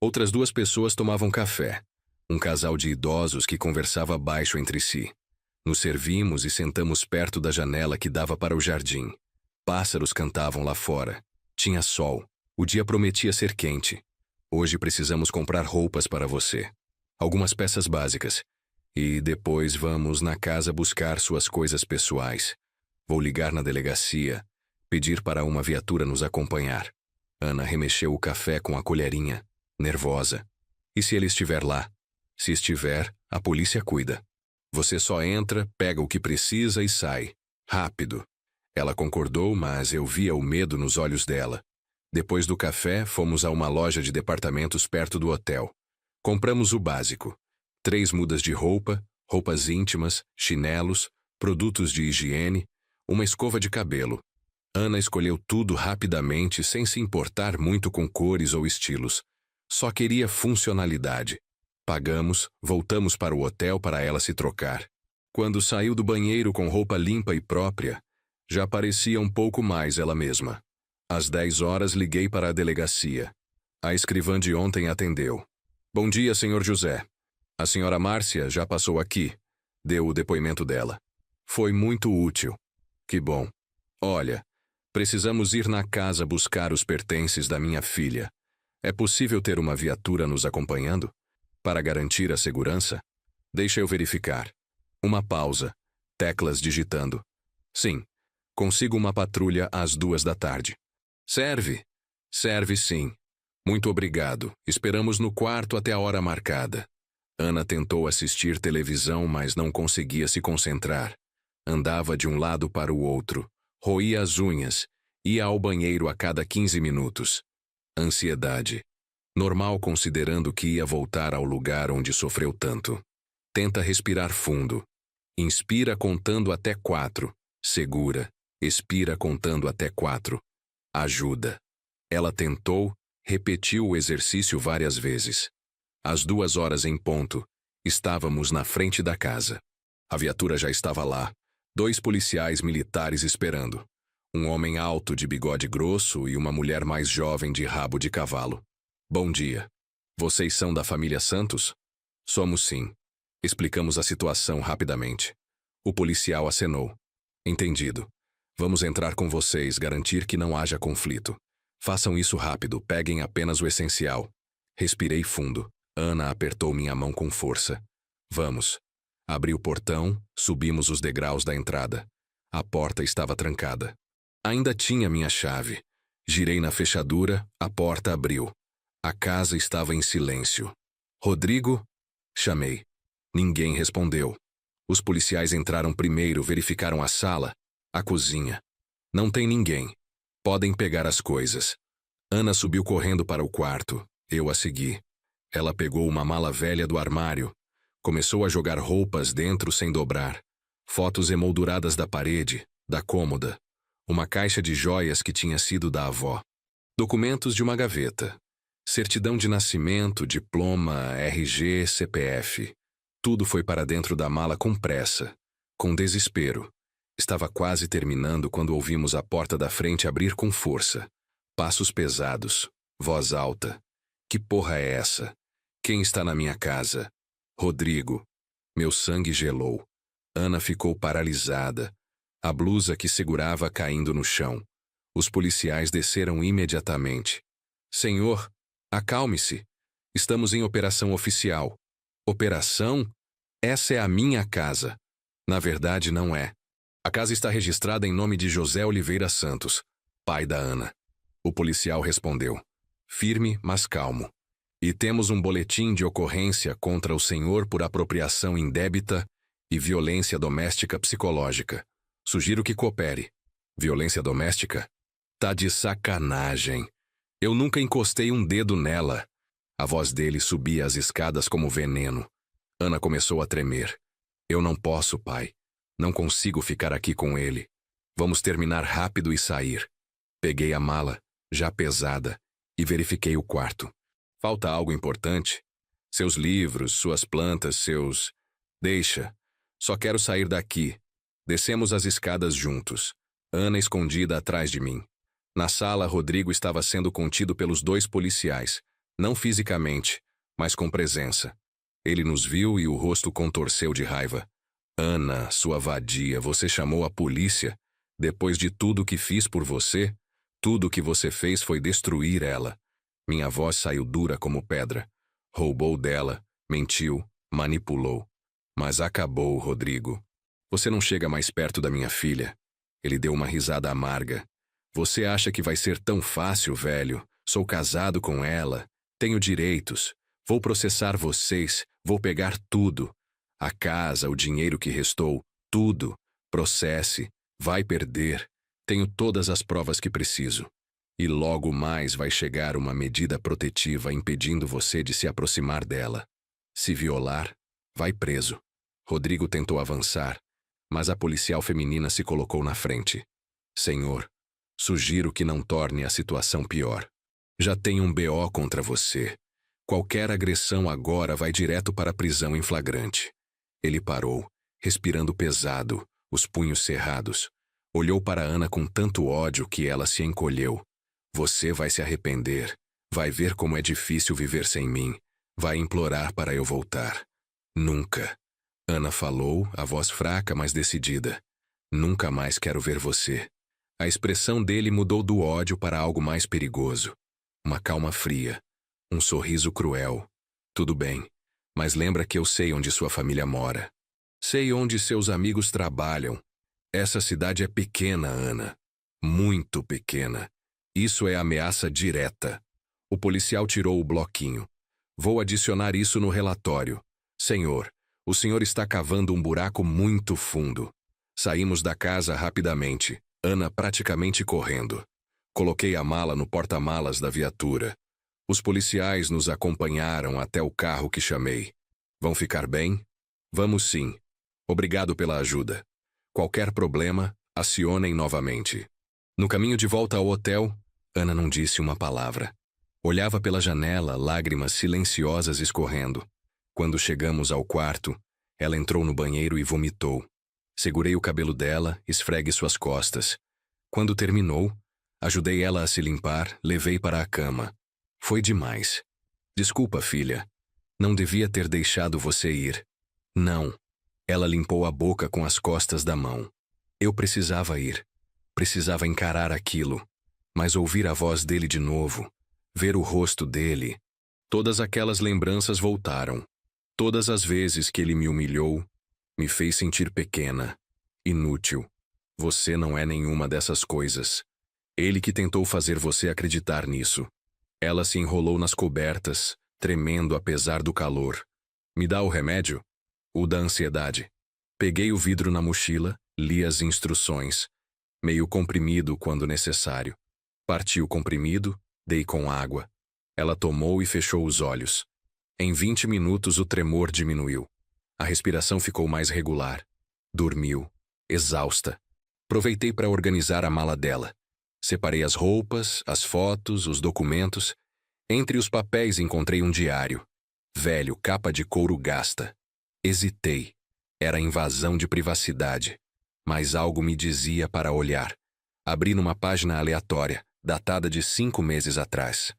Outras 2 pessoas tomavam café. Um casal de idosos que conversava baixo entre si. Nos servimos e sentamos perto da janela que dava para o jardim. Pássaros cantavam lá fora. Tinha sol. O dia prometia ser quente. Hoje precisamos comprar roupas para você. Algumas peças básicas. E depois vamos na casa buscar suas coisas pessoais. Vou ligar na delegacia, pedir para uma viatura nos acompanhar. Ana remexeu o café com a colherinha, nervosa. E se ele estiver lá? Se estiver, a polícia cuida. Você só entra, pega o que precisa e sai. Rápido. Ela concordou, mas eu via o medo nos olhos dela. Depois do café, fomos a uma loja de departamentos perto do hotel. Compramos o básico. 3 mudas de roupa, roupas íntimas, chinelos, produtos de higiene, uma escova de cabelo. Ana escolheu tudo rapidamente, sem se importar muito com cores ou estilos. Só queria funcionalidade. Pagamos, voltamos para o hotel para ela se trocar. Quando saiu do banheiro com roupa limpa e própria, já parecia um pouco mais ela mesma. Às 10 horas liguei para a delegacia. A escrivã de ontem atendeu. Bom dia, senhor José. A senhora Márcia já passou aqui. Deu o depoimento dela. Foi muito útil. Que bom. Olha, precisamos ir na casa buscar os pertences da minha filha. É possível ter uma viatura nos acompanhando? Para garantir a segurança? Deixa eu verificar. Uma pausa. Teclas digitando. Sim. Consigo uma patrulha às 2 da tarde. Serve? Serve sim. Muito obrigado. Esperamos no quarto até a hora marcada. Ana tentou assistir televisão, mas não conseguia se concentrar. Andava de um lado para o outro. Roía as unhas. Ia ao banheiro a cada 15 minutos. Ansiedade. Normal considerando que ia voltar ao lugar onde sofreu tanto. Tenta respirar fundo. Inspira contando até 4. Segura. Expira contando até 4. Ajuda. Ela tentou, repetiu o exercício várias vezes. Às 2 horas em ponto, estávamos na frente da casa. A viatura já estava lá. 2 policiais militares esperando. Um homem alto de bigode grosso e uma mulher mais jovem de rabo de cavalo. Bom dia. Vocês são da família Santos? Somos sim. Explicamos a situação rapidamente. O policial acenou. Entendido. Vamos entrar com vocês, garantir que não haja conflito. Façam isso rápido, peguem apenas o essencial. Respirei fundo. Ana apertou minha mão com força. Vamos. Abri o portão, subimos os degraus da entrada. A porta estava trancada. Ainda tinha minha chave. Girei na fechadura, a porta abriu. A casa estava em silêncio. Rodrigo? Chamei. Ninguém respondeu. Os policiais entraram primeiro, verificaram a sala, a cozinha. Não tem ninguém. Podem pegar as coisas. Ana subiu correndo para o quarto. Eu a segui. Ela pegou uma mala velha do armário. Começou a jogar roupas dentro sem dobrar. Fotos emolduradas da parede, da cômoda. Uma caixa de joias que tinha sido da avó. Documentos de uma gaveta. Certidão de nascimento, diploma, RG, CPF. Tudo foi para dentro da mala com pressa, com desespero. Estava quase terminando quando ouvimos a porta da frente abrir com força. Passos pesados, voz alta. Que porra é essa? Quem está na minha casa? Rodrigo. Meu sangue gelou. Ana ficou paralisada. A blusa que segurava caindo no chão. Os policiais desceram imediatamente. Senhor, acalme-se. Estamos em operação oficial. Operação? Essa é a minha casa. Na verdade, não é. A casa está registrada em nome de José Oliveira Santos, pai da Ana. O policial respondeu. Firme, mas calmo. E temos um boletim de ocorrência contra o senhor por apropriação indébita e violência doméstica psicológica. Sugiro que coopere. Violência doméstica? Tá de sacanagem. Eu nunca encostei um dedo nela. A voz dele subia as escadas como veneno. Ana começou a tremer. Eu não posso, pai. Não consigo ficar aqui com ele. Vamos terminar rápido e sair. Peguei a mala, já pesada, e verifiquei o quarto. Falta algo importante? Seus livros, suas plantas, seus... Deixa. Só quero sair daqui. Descemos as escadas juntos. Ana escondida atrás de mim. Na sala, Rodrigo estava sendo contido pelos 2 policiais. Não fisicamente, mas com presença. Ele nos viu e o rosto contorceu de raiva. Ana, sua vadia, você chamou a polícia? Depois de tudo que fiz por você? Tudo o que você fez foi destruir ela. Minha voz saiu dura como pedra. Roubou dela, mentiu, manipulou. Mas acabou, Rodrigo. Você não chega mais perto da minha filha. Ele deu uma risada amarga. Você acha que vai ser tão fácil, velho? Sou casado com ela. Tenho direitos. Vou processar vocês. Vou pegar tudo. A casa, o dinheiro que restou, tudo. Processe. Vai perder. Tenho todas as provas que preciso. E logo mais vai chegar uma medida protetiva impedindo você de se aproximar dela. Se violar, vai preso. Rodrigo tentou avançar, mas a policial feminina se colocou na frente. Senhor, sugiro que não torne a situação pior. Já tem um BO contra você. Qualquer agressão agora vai direto para a prisão em flagrante. Ele parou, respirando pesado, os punhos cerrados. Olhou para Ana com tanto ódio que ela se encolheu. Você vai se arrepender. Vai ver como é difícil viver sem mim. Vai implorar para eu voltar. Nunca. Ana falou, a voz fraca, mas decidida. Nunca mais quero ver você. A expressão dele mudou do ódio para algo mais perigoso. Uma calma fria. Um sorriso cruel. Tudo bem, mas lembra que eu sei onde sua família mora. Sei onde seus amigos trabalham. Essa cidade é pequena, Ana. Muito pequena. Isso é ameaça direta. O policial tirou o bloquinho. Vou adicionar isso no relatório. Senhor, o senhor está cavando um buraco muito fundo. Saímos da casa rapidamente, Ana praticamente correndo. Coloquei a mala no porta-malas da viatura. Os policiais nos acompanharam até o carro que chamei. Vão ficar bem? Vamos sim. Obrigado pela ajuda. Qualquer problema, acionem novamente. No caminho de volta ao hotel, Ana não disse uma palavra. Olhava pela janela, lágrimas silenciosas escorrendo. Quando chegamos ao quarto, ela entrou no banheiro e vomitou. Segurei o cabelo dela, esfregue suas costas. Quando terminou, ajudei ela a se limpar, levei para a cama. Foi demais. Desculpa, filha. Não devia ter deixado você ir. Não. Ela limpou a boca com as costas da mão. Eu precisava ir. Precisava encarar aquilo. Mas ouvir a voz dele de novo, ver o rosto dele, todas aquelas lembranças voltaram. Todas as vezes que ele me humilhou, me fez sentir pequena, inútil. Você não é nenhuma dessas coisas. Ele que tentou fazer você acreditar nisso. Ela se enrolou nas cobertas, tremendo apesar do calor. Me dá o remédio? O da ansiedade. Peguei o vidro na mochila, li as instruções. Meio comprimido quando necessário. Parti o comprimido, dei com água. Ela tomou e fechou os olhos. Em 20 minutos o tremor diminuiu. A respiração ficou mais regular. Dormiu, exausta. Aproveitei para organizar a mala dela. Separei as roupas, as fotos, os documentos. Entre os papéis encontrei um diário. Velho, capa de couro gasta. Hesitei. Era invasão de privacidade. Mas algo me dizia para olhar. Abri numa página aleatória, datada de 5 meses atrás.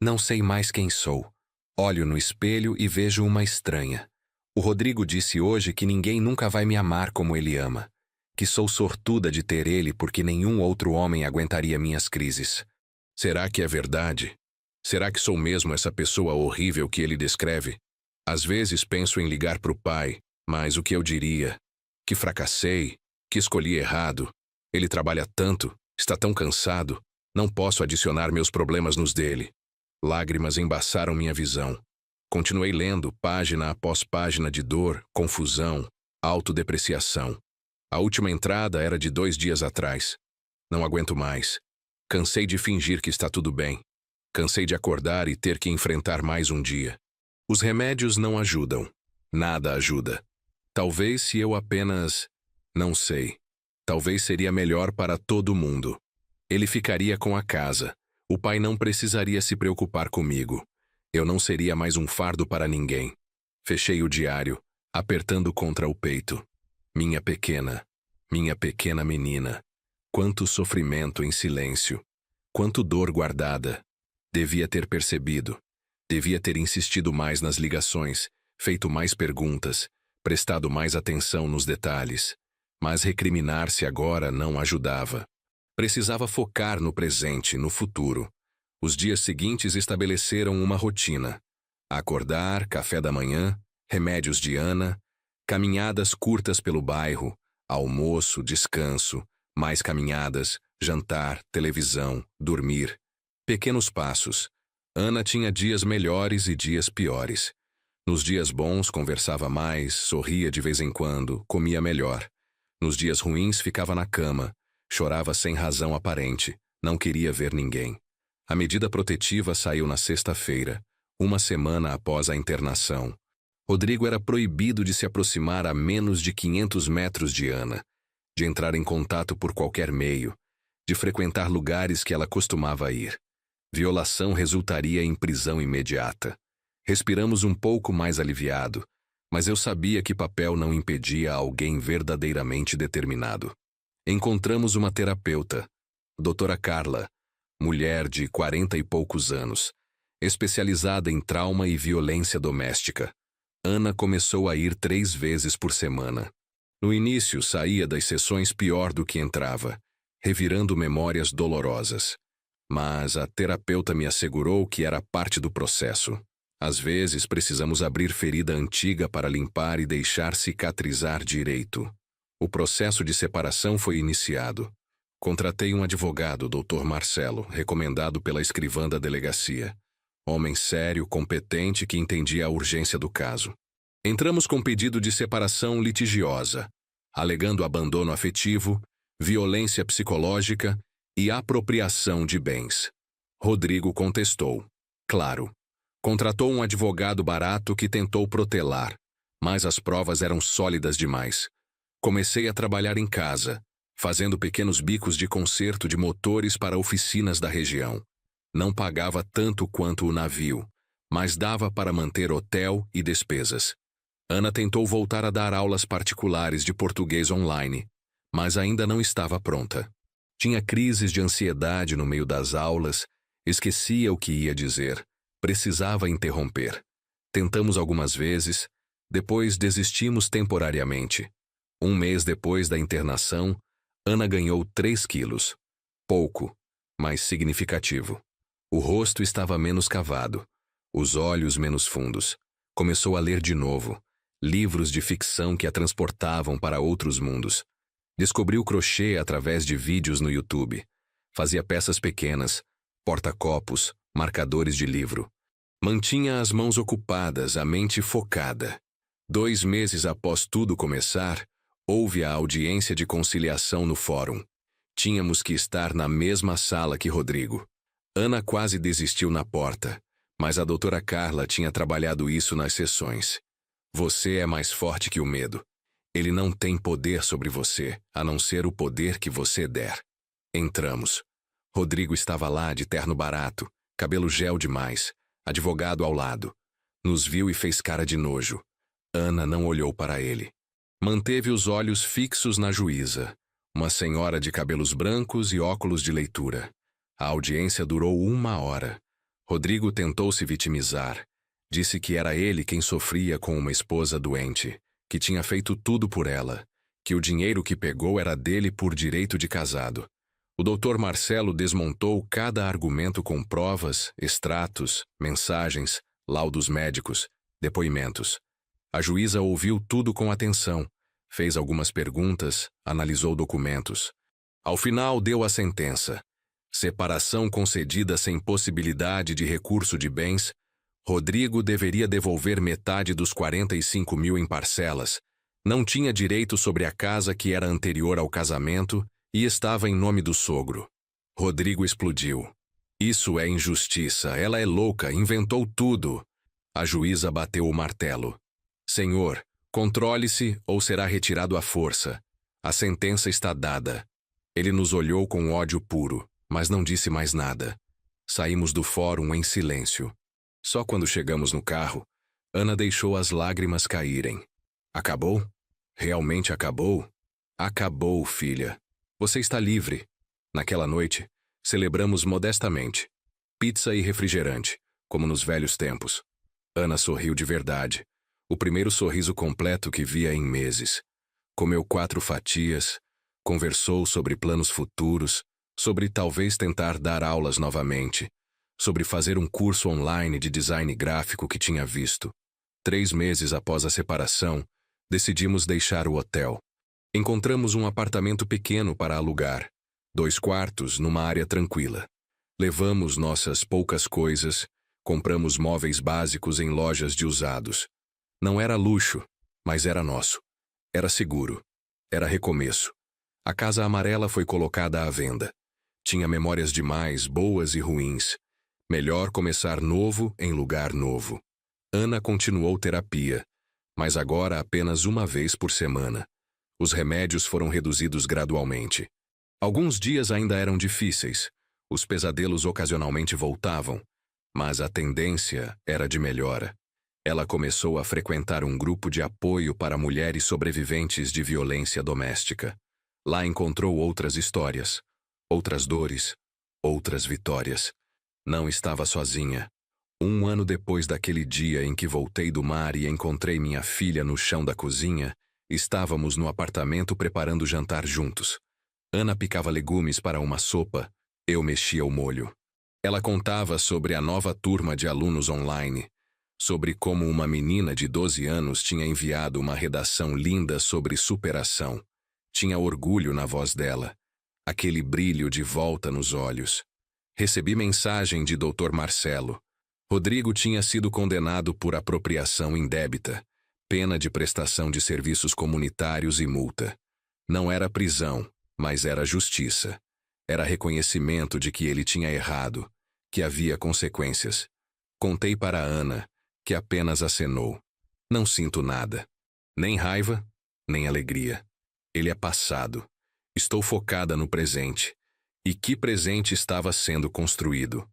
Não sei mais quem sou. Olho no espelho e vejo uma estranha. O Rodrigo disse hoje que ninguém nunca vai me amar como ele ama. Que sou sortuda de ter ele porque nenhum outro homem aguentaria minhas crises. Será que é verdade? Será que sou mesmo essa pessoa horrível que ele descreve? Às vezes penso em ligar pro pai, mas o que eu diria? Que fracassei, que escolhi errado. Ele trabalha tanto, está tão cansado, não posso adicionar meus problemas nos dele. Lágrimas embaçaram minha visão. Continuei lendo, página após página de dor, confusão, autodepreciação. A última entrada era de 2 dias atrás. Não aguento mais. Cansei de fingir que está tudo bem. Cansei de acordar e ter que enfrentar mais um dia. Os remédios não ajudam. Nada ajuda. Talvez se eu apenas... Não sei. Talvez seria melhor para todo mundo. Ele ficaria com a casa. O pai não precisaria se preocupar comigo. Eu não seria mais um fardo para ninguém. Fechei o diário, apertando contra o peito. Minha pequena menina. Quanto sofrimento em silêncio. Quanto dor guardada. Devia ter percebido. Devia ter insistido mais nas ligações, feito mais perguntas, prestado mais atenção nos detalhes. Mas recriminar-se agora não ajudava. Precisava focar no presente, no futuro. Os dias seguintes estabeleceram uma rotina. Acordar, café da manhã, remédios de Ana, caminhadas curtas pelo bairro, almoço, descanso, mais caminhadas, jantar, televisão, dormir. Pequenos passos. Ana tinha dias melhores e dias piores. Nos dias bons, conversava mais, sorria de vez em quando, comia melhor. Nos dias ruins, ficava na cama, chorava sem razão aparente, não queria ver ninguém. A medida protetiva saiu na sexta-feira, uma semana após a internação. Rodrigo era proibido de se aproximar a menos de 500 metros de Ana, de entrar em contato por qualquer meio, de frequentar lugares que ela costumava ir. Violação resultaria em prisão imediata. Respiramos um pouco mais aliviado, mas eu sabia que papel não impedia alguém verdadeiramente determinado. Encontramos uma terapeuta, doutora Carla, mulher de 40 e poucos anos, especializada em trauma e violência doméstica. Ana começou a ir 3 vezes por semana. No início, saía das sessões pior do que entrava, revirando memórias dolorosas. Mas a terapeuta me assegurou que era parte do processo. Às vezes, precisamos abrir ferida antiga para limpar e deixar cicatrizar direito. O processo de separação foi iniciado. Contratei um advogado, Dr. Marcelo, recomendado pela escrivã da delegacia. Homem sério, competente, que entendia a urgência do caso. Entramos com pedido de separação litigiosa, alegando abandono afetivo, violência psicológica e apropriação de bens. Rodrigo contestou. Claro. Contratou um advogado barato que tentou protelar, mas as provas eram sólidas demais. Comecei a trabalhar em casa, fazendo pequenos bicos de conserto de motores para oficinas da região. Não pagava tanto quanto o navio, mas dava para manter hotel e despesas. Ana tentou voltar a dar aulas particulares de português online, mas ainda não estava pronta. Tinha crises de ansiedade no meio das aulas, esquecia o que ia dizer, precisava interromper. Tentamos algumas vezes, depois desistimos temporariamente. 1 mês depois da internação, Ana ganhou 3 quilos. Pouco, mas significativo. O rosto estava menos cavado, os olhos menos fundos. Começou a ler de novo, livros de ficção que a transportavam para outros mundos. Descobriu crochê através de vídeos no YouTube. Fazia peças pequenas, porta-copos, marcadores de livro. Mantinha as mãos ocupadas, a mente focada. 2 meses após tudo começar, houve a audiência de conciliação no fórum. Tínhamos que estar na mesma sala que Rodrigo. Ana quase desistiu na porta, mas a doutora Carla tinha trabalhado isso nas sessões. Você é mais forte que o medo. Ele não tem poder sobre você, a não ser o poder que você der. Entramos. Rodrigo estava lá de terno barato, cabelo gel demais, advogado ao lado. Nos viu e fez cara de nojo. Ana não olhou para ele. Manteve os olhos fixos na juíza, uma senhora de cabelos brancos e óculos de leitura. A audiência durou 1 hora. Rodrigo tentou se vitimizar. Disse que era ele quem sofria com uma esposa doente, que tinha feito tudo por ela, que o dinheiro que pegou era dele por direito de casado. O Dr. Marcelo desmontou cada argumento com provas, extratos, mensagens, laudos médicos, depoimentos. A juíza ouviu tudo com atenção, fez algumas perguntas, analisou documentos. Ao final, deu a sentença. Separação concedida sem possibilidade de recurso de bens. Rodrigo deveria devolver metade dos 45 mil em parcelas. Não tinha direito sobre a casa que era anterior ao casamento e estava em nome do sogro. Rodrigo explodiu. Isso é injustiça, ela é louca, inventou tudo. A juíza bateu o martelo. Senhor, controle-se ou será retirado à força. A sentença está dada. Ele nos olhou com ódio puro, mas não disse mais nada. Saímos do fórum em silêncio. Só quando chegamos no carro, Ana deixou as lágrimas caírem. Acabou? Realmente acabou? Acabou, filha. Você está livre. Naquela noite, celebramos modestamente. Pizza e refrigerante, como nos velhos tempos. Ana sorriu de verdade. O primeiro sorriso completo que via em meses. Comeu 4 fatias, conversou sobre planos futuros, sobre talvez tentar dar aulas novamente, sobre fazer um curso online de design gráfico que tinha visto. 3 meses após a separação, decidimos deixar o hotel. Encontramos um apartamento pequeno para alugar, 2 quartos numa área tranquila. Levamos nossas poucas coisas, compramos móveis básicos em lojas de usados. Não era luxo, mas era nosso. Era seguro. Era recomeço. A casa amarela foi colocada à venda. Tinha memórias demais, boas e ruins. Melhor começar novo em lugar novo. Ana continuou terapia, mas agora apenas 1 vez por semana. Os remédios foram reduzidos gradualmente. Alguns dias ainda eram difíceis. Os pesadelos ocasionalmente voltavam, mas a tendência era de melhora. Ela começou a frequentar um grupo de apoio para mulheres sobreviventes de violência doméstica. Lá encontrou outras histórias, outras dores, outras vitórias. Não estava sozinha. 1 ano depois daquele dia em que voltei do mar e encontrei minha filha no chão da cozinha, estávamos no apartamento preparando jantar juntos. Ana picava legumes para uma sopa, eu mexia o molho. Ela contava sobre a nova turma de alunos online, sobre como uma menina de 12 anos tinha enviado uma redação linda sobre superação. Tinha orgulho na voz dela, aquele brilho de volta nos olhos. Recebi mensagem de Dr. Marcelo. Rodrigo tinha sido condenado por apropriação indébita, pena de prestação de serviços comunitários e multa. Não era prisão, mas era justiça. Era reconhecimento de que ele tinha errado, que havia consequências. Contei para Ana, que apenas acenou. Não sinto nada. Nem raiva, nem alegria. Ele é passado. Estou focada no presente. E que presente estava sendo construído?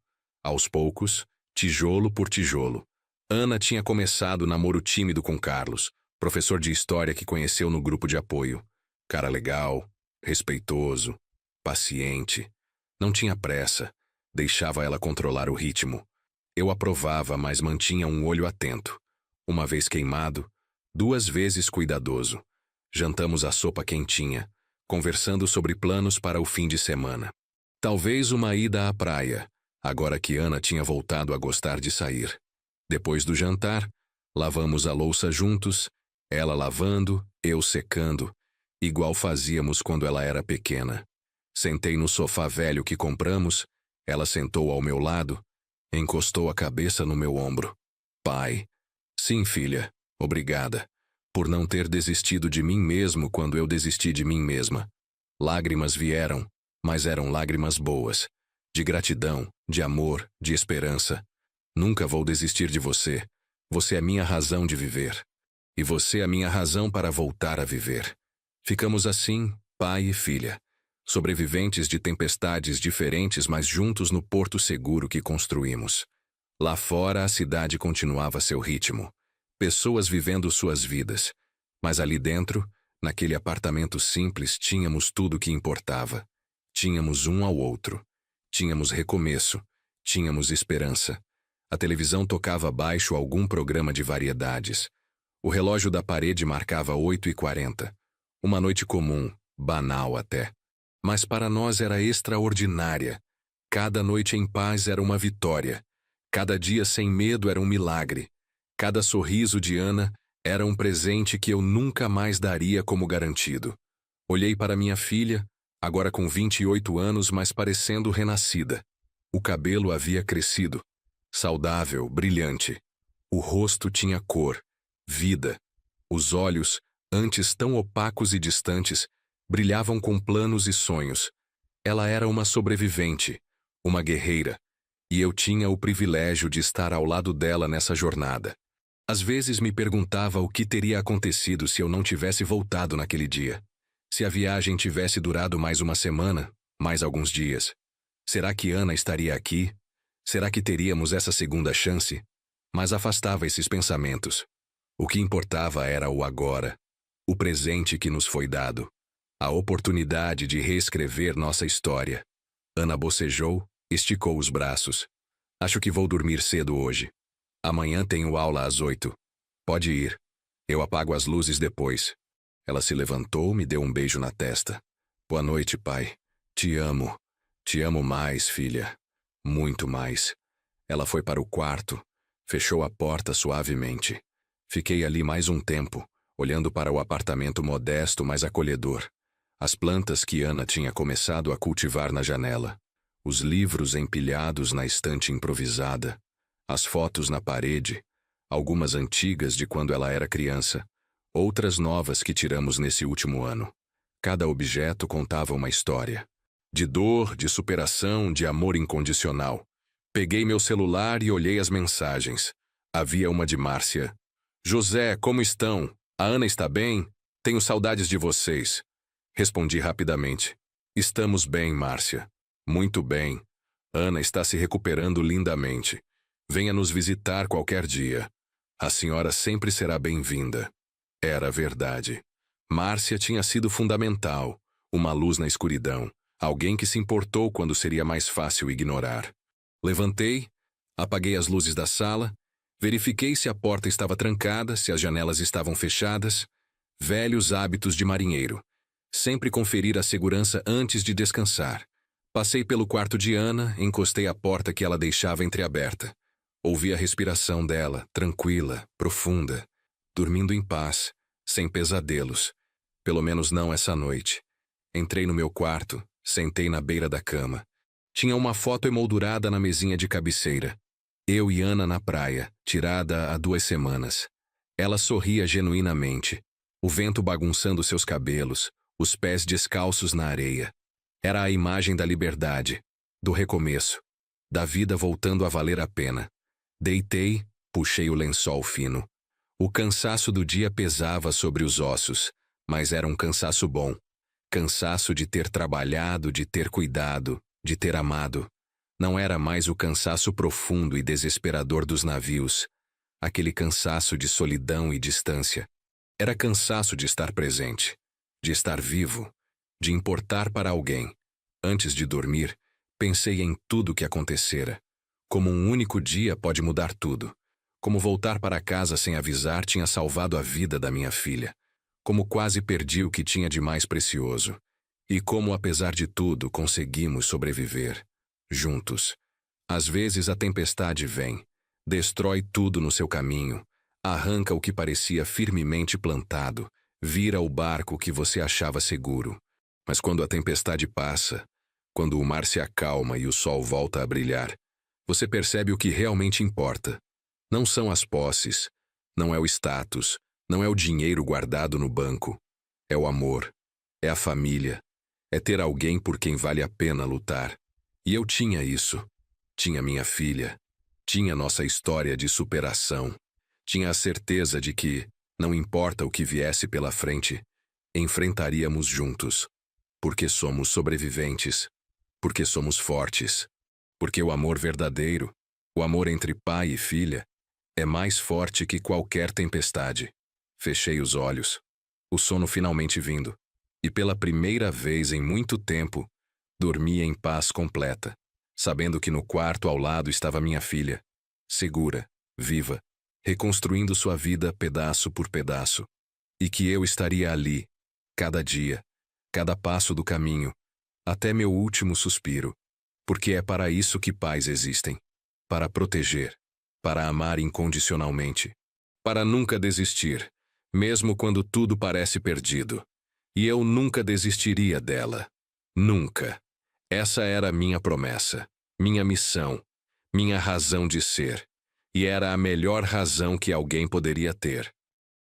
Aos poucos, tijolo por tijolo. Ana tinha começado namoro tímido com Carlos, professor de história que conheceu no grupo de apoio. Cara legal, respeitoso, paciente. Não tinha pressa. Deixava ela controlar o ritmo. Eu aprovava, mas mantinha um olho atento. 1 vez queimado, 2 vezes cuidadoso. Jantamos a sopa quentinha, conversando sobre planos para o fim de semana. Talvez uma ida à praia, agora que Ana tinha voltado a gostar de sair. Depois do jantar, lavamos a louça juntos, ela lavando, eu secando, igual fazíamos quando ela era pequena. Sentei no sofá velho que compramos, ela sentou ao meu lado, encostou a cabeça no meu ombro. Pai. Sim, filha, obrigada, por não ter desistido de mim mesmo quando eu desisti de mim mesma. Lágrimas vieram, mas eram lágrimas boas, de gratidão, de amor, de esperança. Nunca vou desistir de você. Você é minha razão de viver. E você é minha razão para voltar a viver. Ficamos assim, pai e filha, sobreviventes de tempestades diferentes, mas juntos no porto seguro que construímos. Lá fora, a cidade continuava seu ritmo. Pessoas vivendo suas vidas. Mas ali dentro, naquele apartamento simples, tínhamos tudo o que importava. Tínhamos um ao outro. Tínhamos recomeço. Tínhamos esperança. A televisão tocava baixo algum programa de variedades. O relógio da parede marcava 8h40. Uma noite comum, banal até. Mas para nós era extraordinária. Cada noite em paz era uma vitória. Cada dia sem medo era um milagre. Cada sorriso de Ana era um presente que eu nunca mais daria como garantido. Olhei para minha filha, agora com 28 anos, mas parecendo renascida. O cabelo havia crescido. Saudável, brilhante. O rosto tinha cor, vida. Os olhos, antes tão opacos e distantes, brilhavam com planos e sonhos. Ela era uma sobrevivente, uma guerreira, e eu tinha o privilégio de estar ao lado dela nessa jornada. Às vezes me perguntava o que teria acontecido se eu não tivesse voltado naquele dia. Se a viagem tivesse durado mais 1 semana, mais alguns dias. Será que Ana estaria aqui? Será que teríamos essa segunda chance? Mas afastava esses pensamentos. O que importava era o agora, o presente que nos foi dado, a oportunidade de reescrever nossa história. Ana bocejou, esticou os braços. Acho que vou dormir cedo hoje. Amanhã tenho aula às 8. Pode ir. Eu apago as luzes depois. Ela se levantou, me deu um beijo na testa. Boa noite, pai. Te amo. Te amo mais, filha. Muito mais. Ela foi para o quarto, fechou a porta suavemente. Fiquei ali mais um tempo, olhando para o apartamento modesto, mas acolhedor. As plantas que Ana tinha começado a cultivar na janela. Os livros empilhados na estante improvisada. As fotos na parede. Algumas antigas de quando ela era criança. Outras novas que tiramos nesse último ano. Cada objeto contava uma história. De dor, de superação, de amor incondicional. Peguei meu celular e olhei as mensagens. Havia uma de Márcia. José, como estão? A Ana está bem? Tenho saudades de vocês. Respondi rapidamente. Estamos bem, Márcia. Muito bem. Ana está se recuperando lindamente. Venha nos visitar qualquer dia. A senhora sempre será bem-vinda. Era verdade. Márcia tinha sido fundamental, uma luz na escuridão, alguém que se importou quando seria mais fácil ignorar. Levantei, apaguei as luzes da sala, verifiquei se a porta estava trancada, se as janelas estavam fechadas. Velhos hábitos de marinheiro. Sempre conferir a segurança antes de descansar. Passei pelo quarto de Ana, encostei a porta que ela deixava entreaberta. Ouvi a respiração dela, tranquila, profunda, dormindo em paz, sem pesadelos. Pelo menos não essa noite. Entrei no meu quarto, sentei na beira da cama. Tinha uma foto emoldurada na mesinha de cabeceira. Eu e Ana na praia, tirada há 2 semanas. Ela sorria genuinamente. O vento bagunçando seus cabelos, os pés descalços na areia. Era a imagem da liberdade, do recomeço, da vida voltando a valer a pena. Deitei, puxei o lençol fino. O cansaço do dia pesava sobre os ossos, mas era um cansaço bom. Cansaço de ter trabalhado, de ter cuidado, de ter amado. Não era mais o cansaço profundo e desesperador dos navios, aquele cansaço de solidão e distância. Era cansaço de estar presente, de estar vivo, de importar para alguém. Antes de dormir, pensei em tudo o que acontecera. Como um único dia pode mudar tudo. Como voltar para casa sem avisar tinha salvado a vida da minha filha. Como quase perdi o que tinha de mais precioso. E como, apesar de tudo, conseguimos sobreviver. Juntos. Às vezes a tempestade vem, destrói tudo no seu caminho, arranca o que parecia firmemente plantado, vira o barco que você achava seguro. Mas quando a tempestade passa, quando o mar se acalma e o sol volta a brilhar, você percebe o que realmente importa. Não são as posses, não é o status, não é o dinheiro guardado no banco. É o amor, é a família, é ter alguém por quem vale a pena lutar. E eu tinha isso. Tinha minha filha. Tinha nossa história de superação. Tinha a certeza de que, não importa o que viesse pela frente, enfrentaríamos juntos. Porque somos sobreviventes. Porque somos fortes. Porque o amor verdadeiro, o amor entre pai e filha, é mais forte que qualquer tempestade. Fechei os olhos. O sono finalmente vindo. E pela primeira vez em muito tempo, dormi em paz completa, sabendo que no quarto ao lado estava minha filha, segura, viva, reconstruindo sua vida pedaço por pedaço, e que eu estaria ali, cada dia, cada passo do caminho, até meu último suspiro, porque é para isso que pais existem, para proteger, para amar incondicionalmente, para nunca desistir, mesmo quando tudo parece perdido. E eu nunca desistiria dela. Nunca. Essa era a minha promessa, minha missão, minha razão de ser. E era a melhor razão que alguém poderia ter.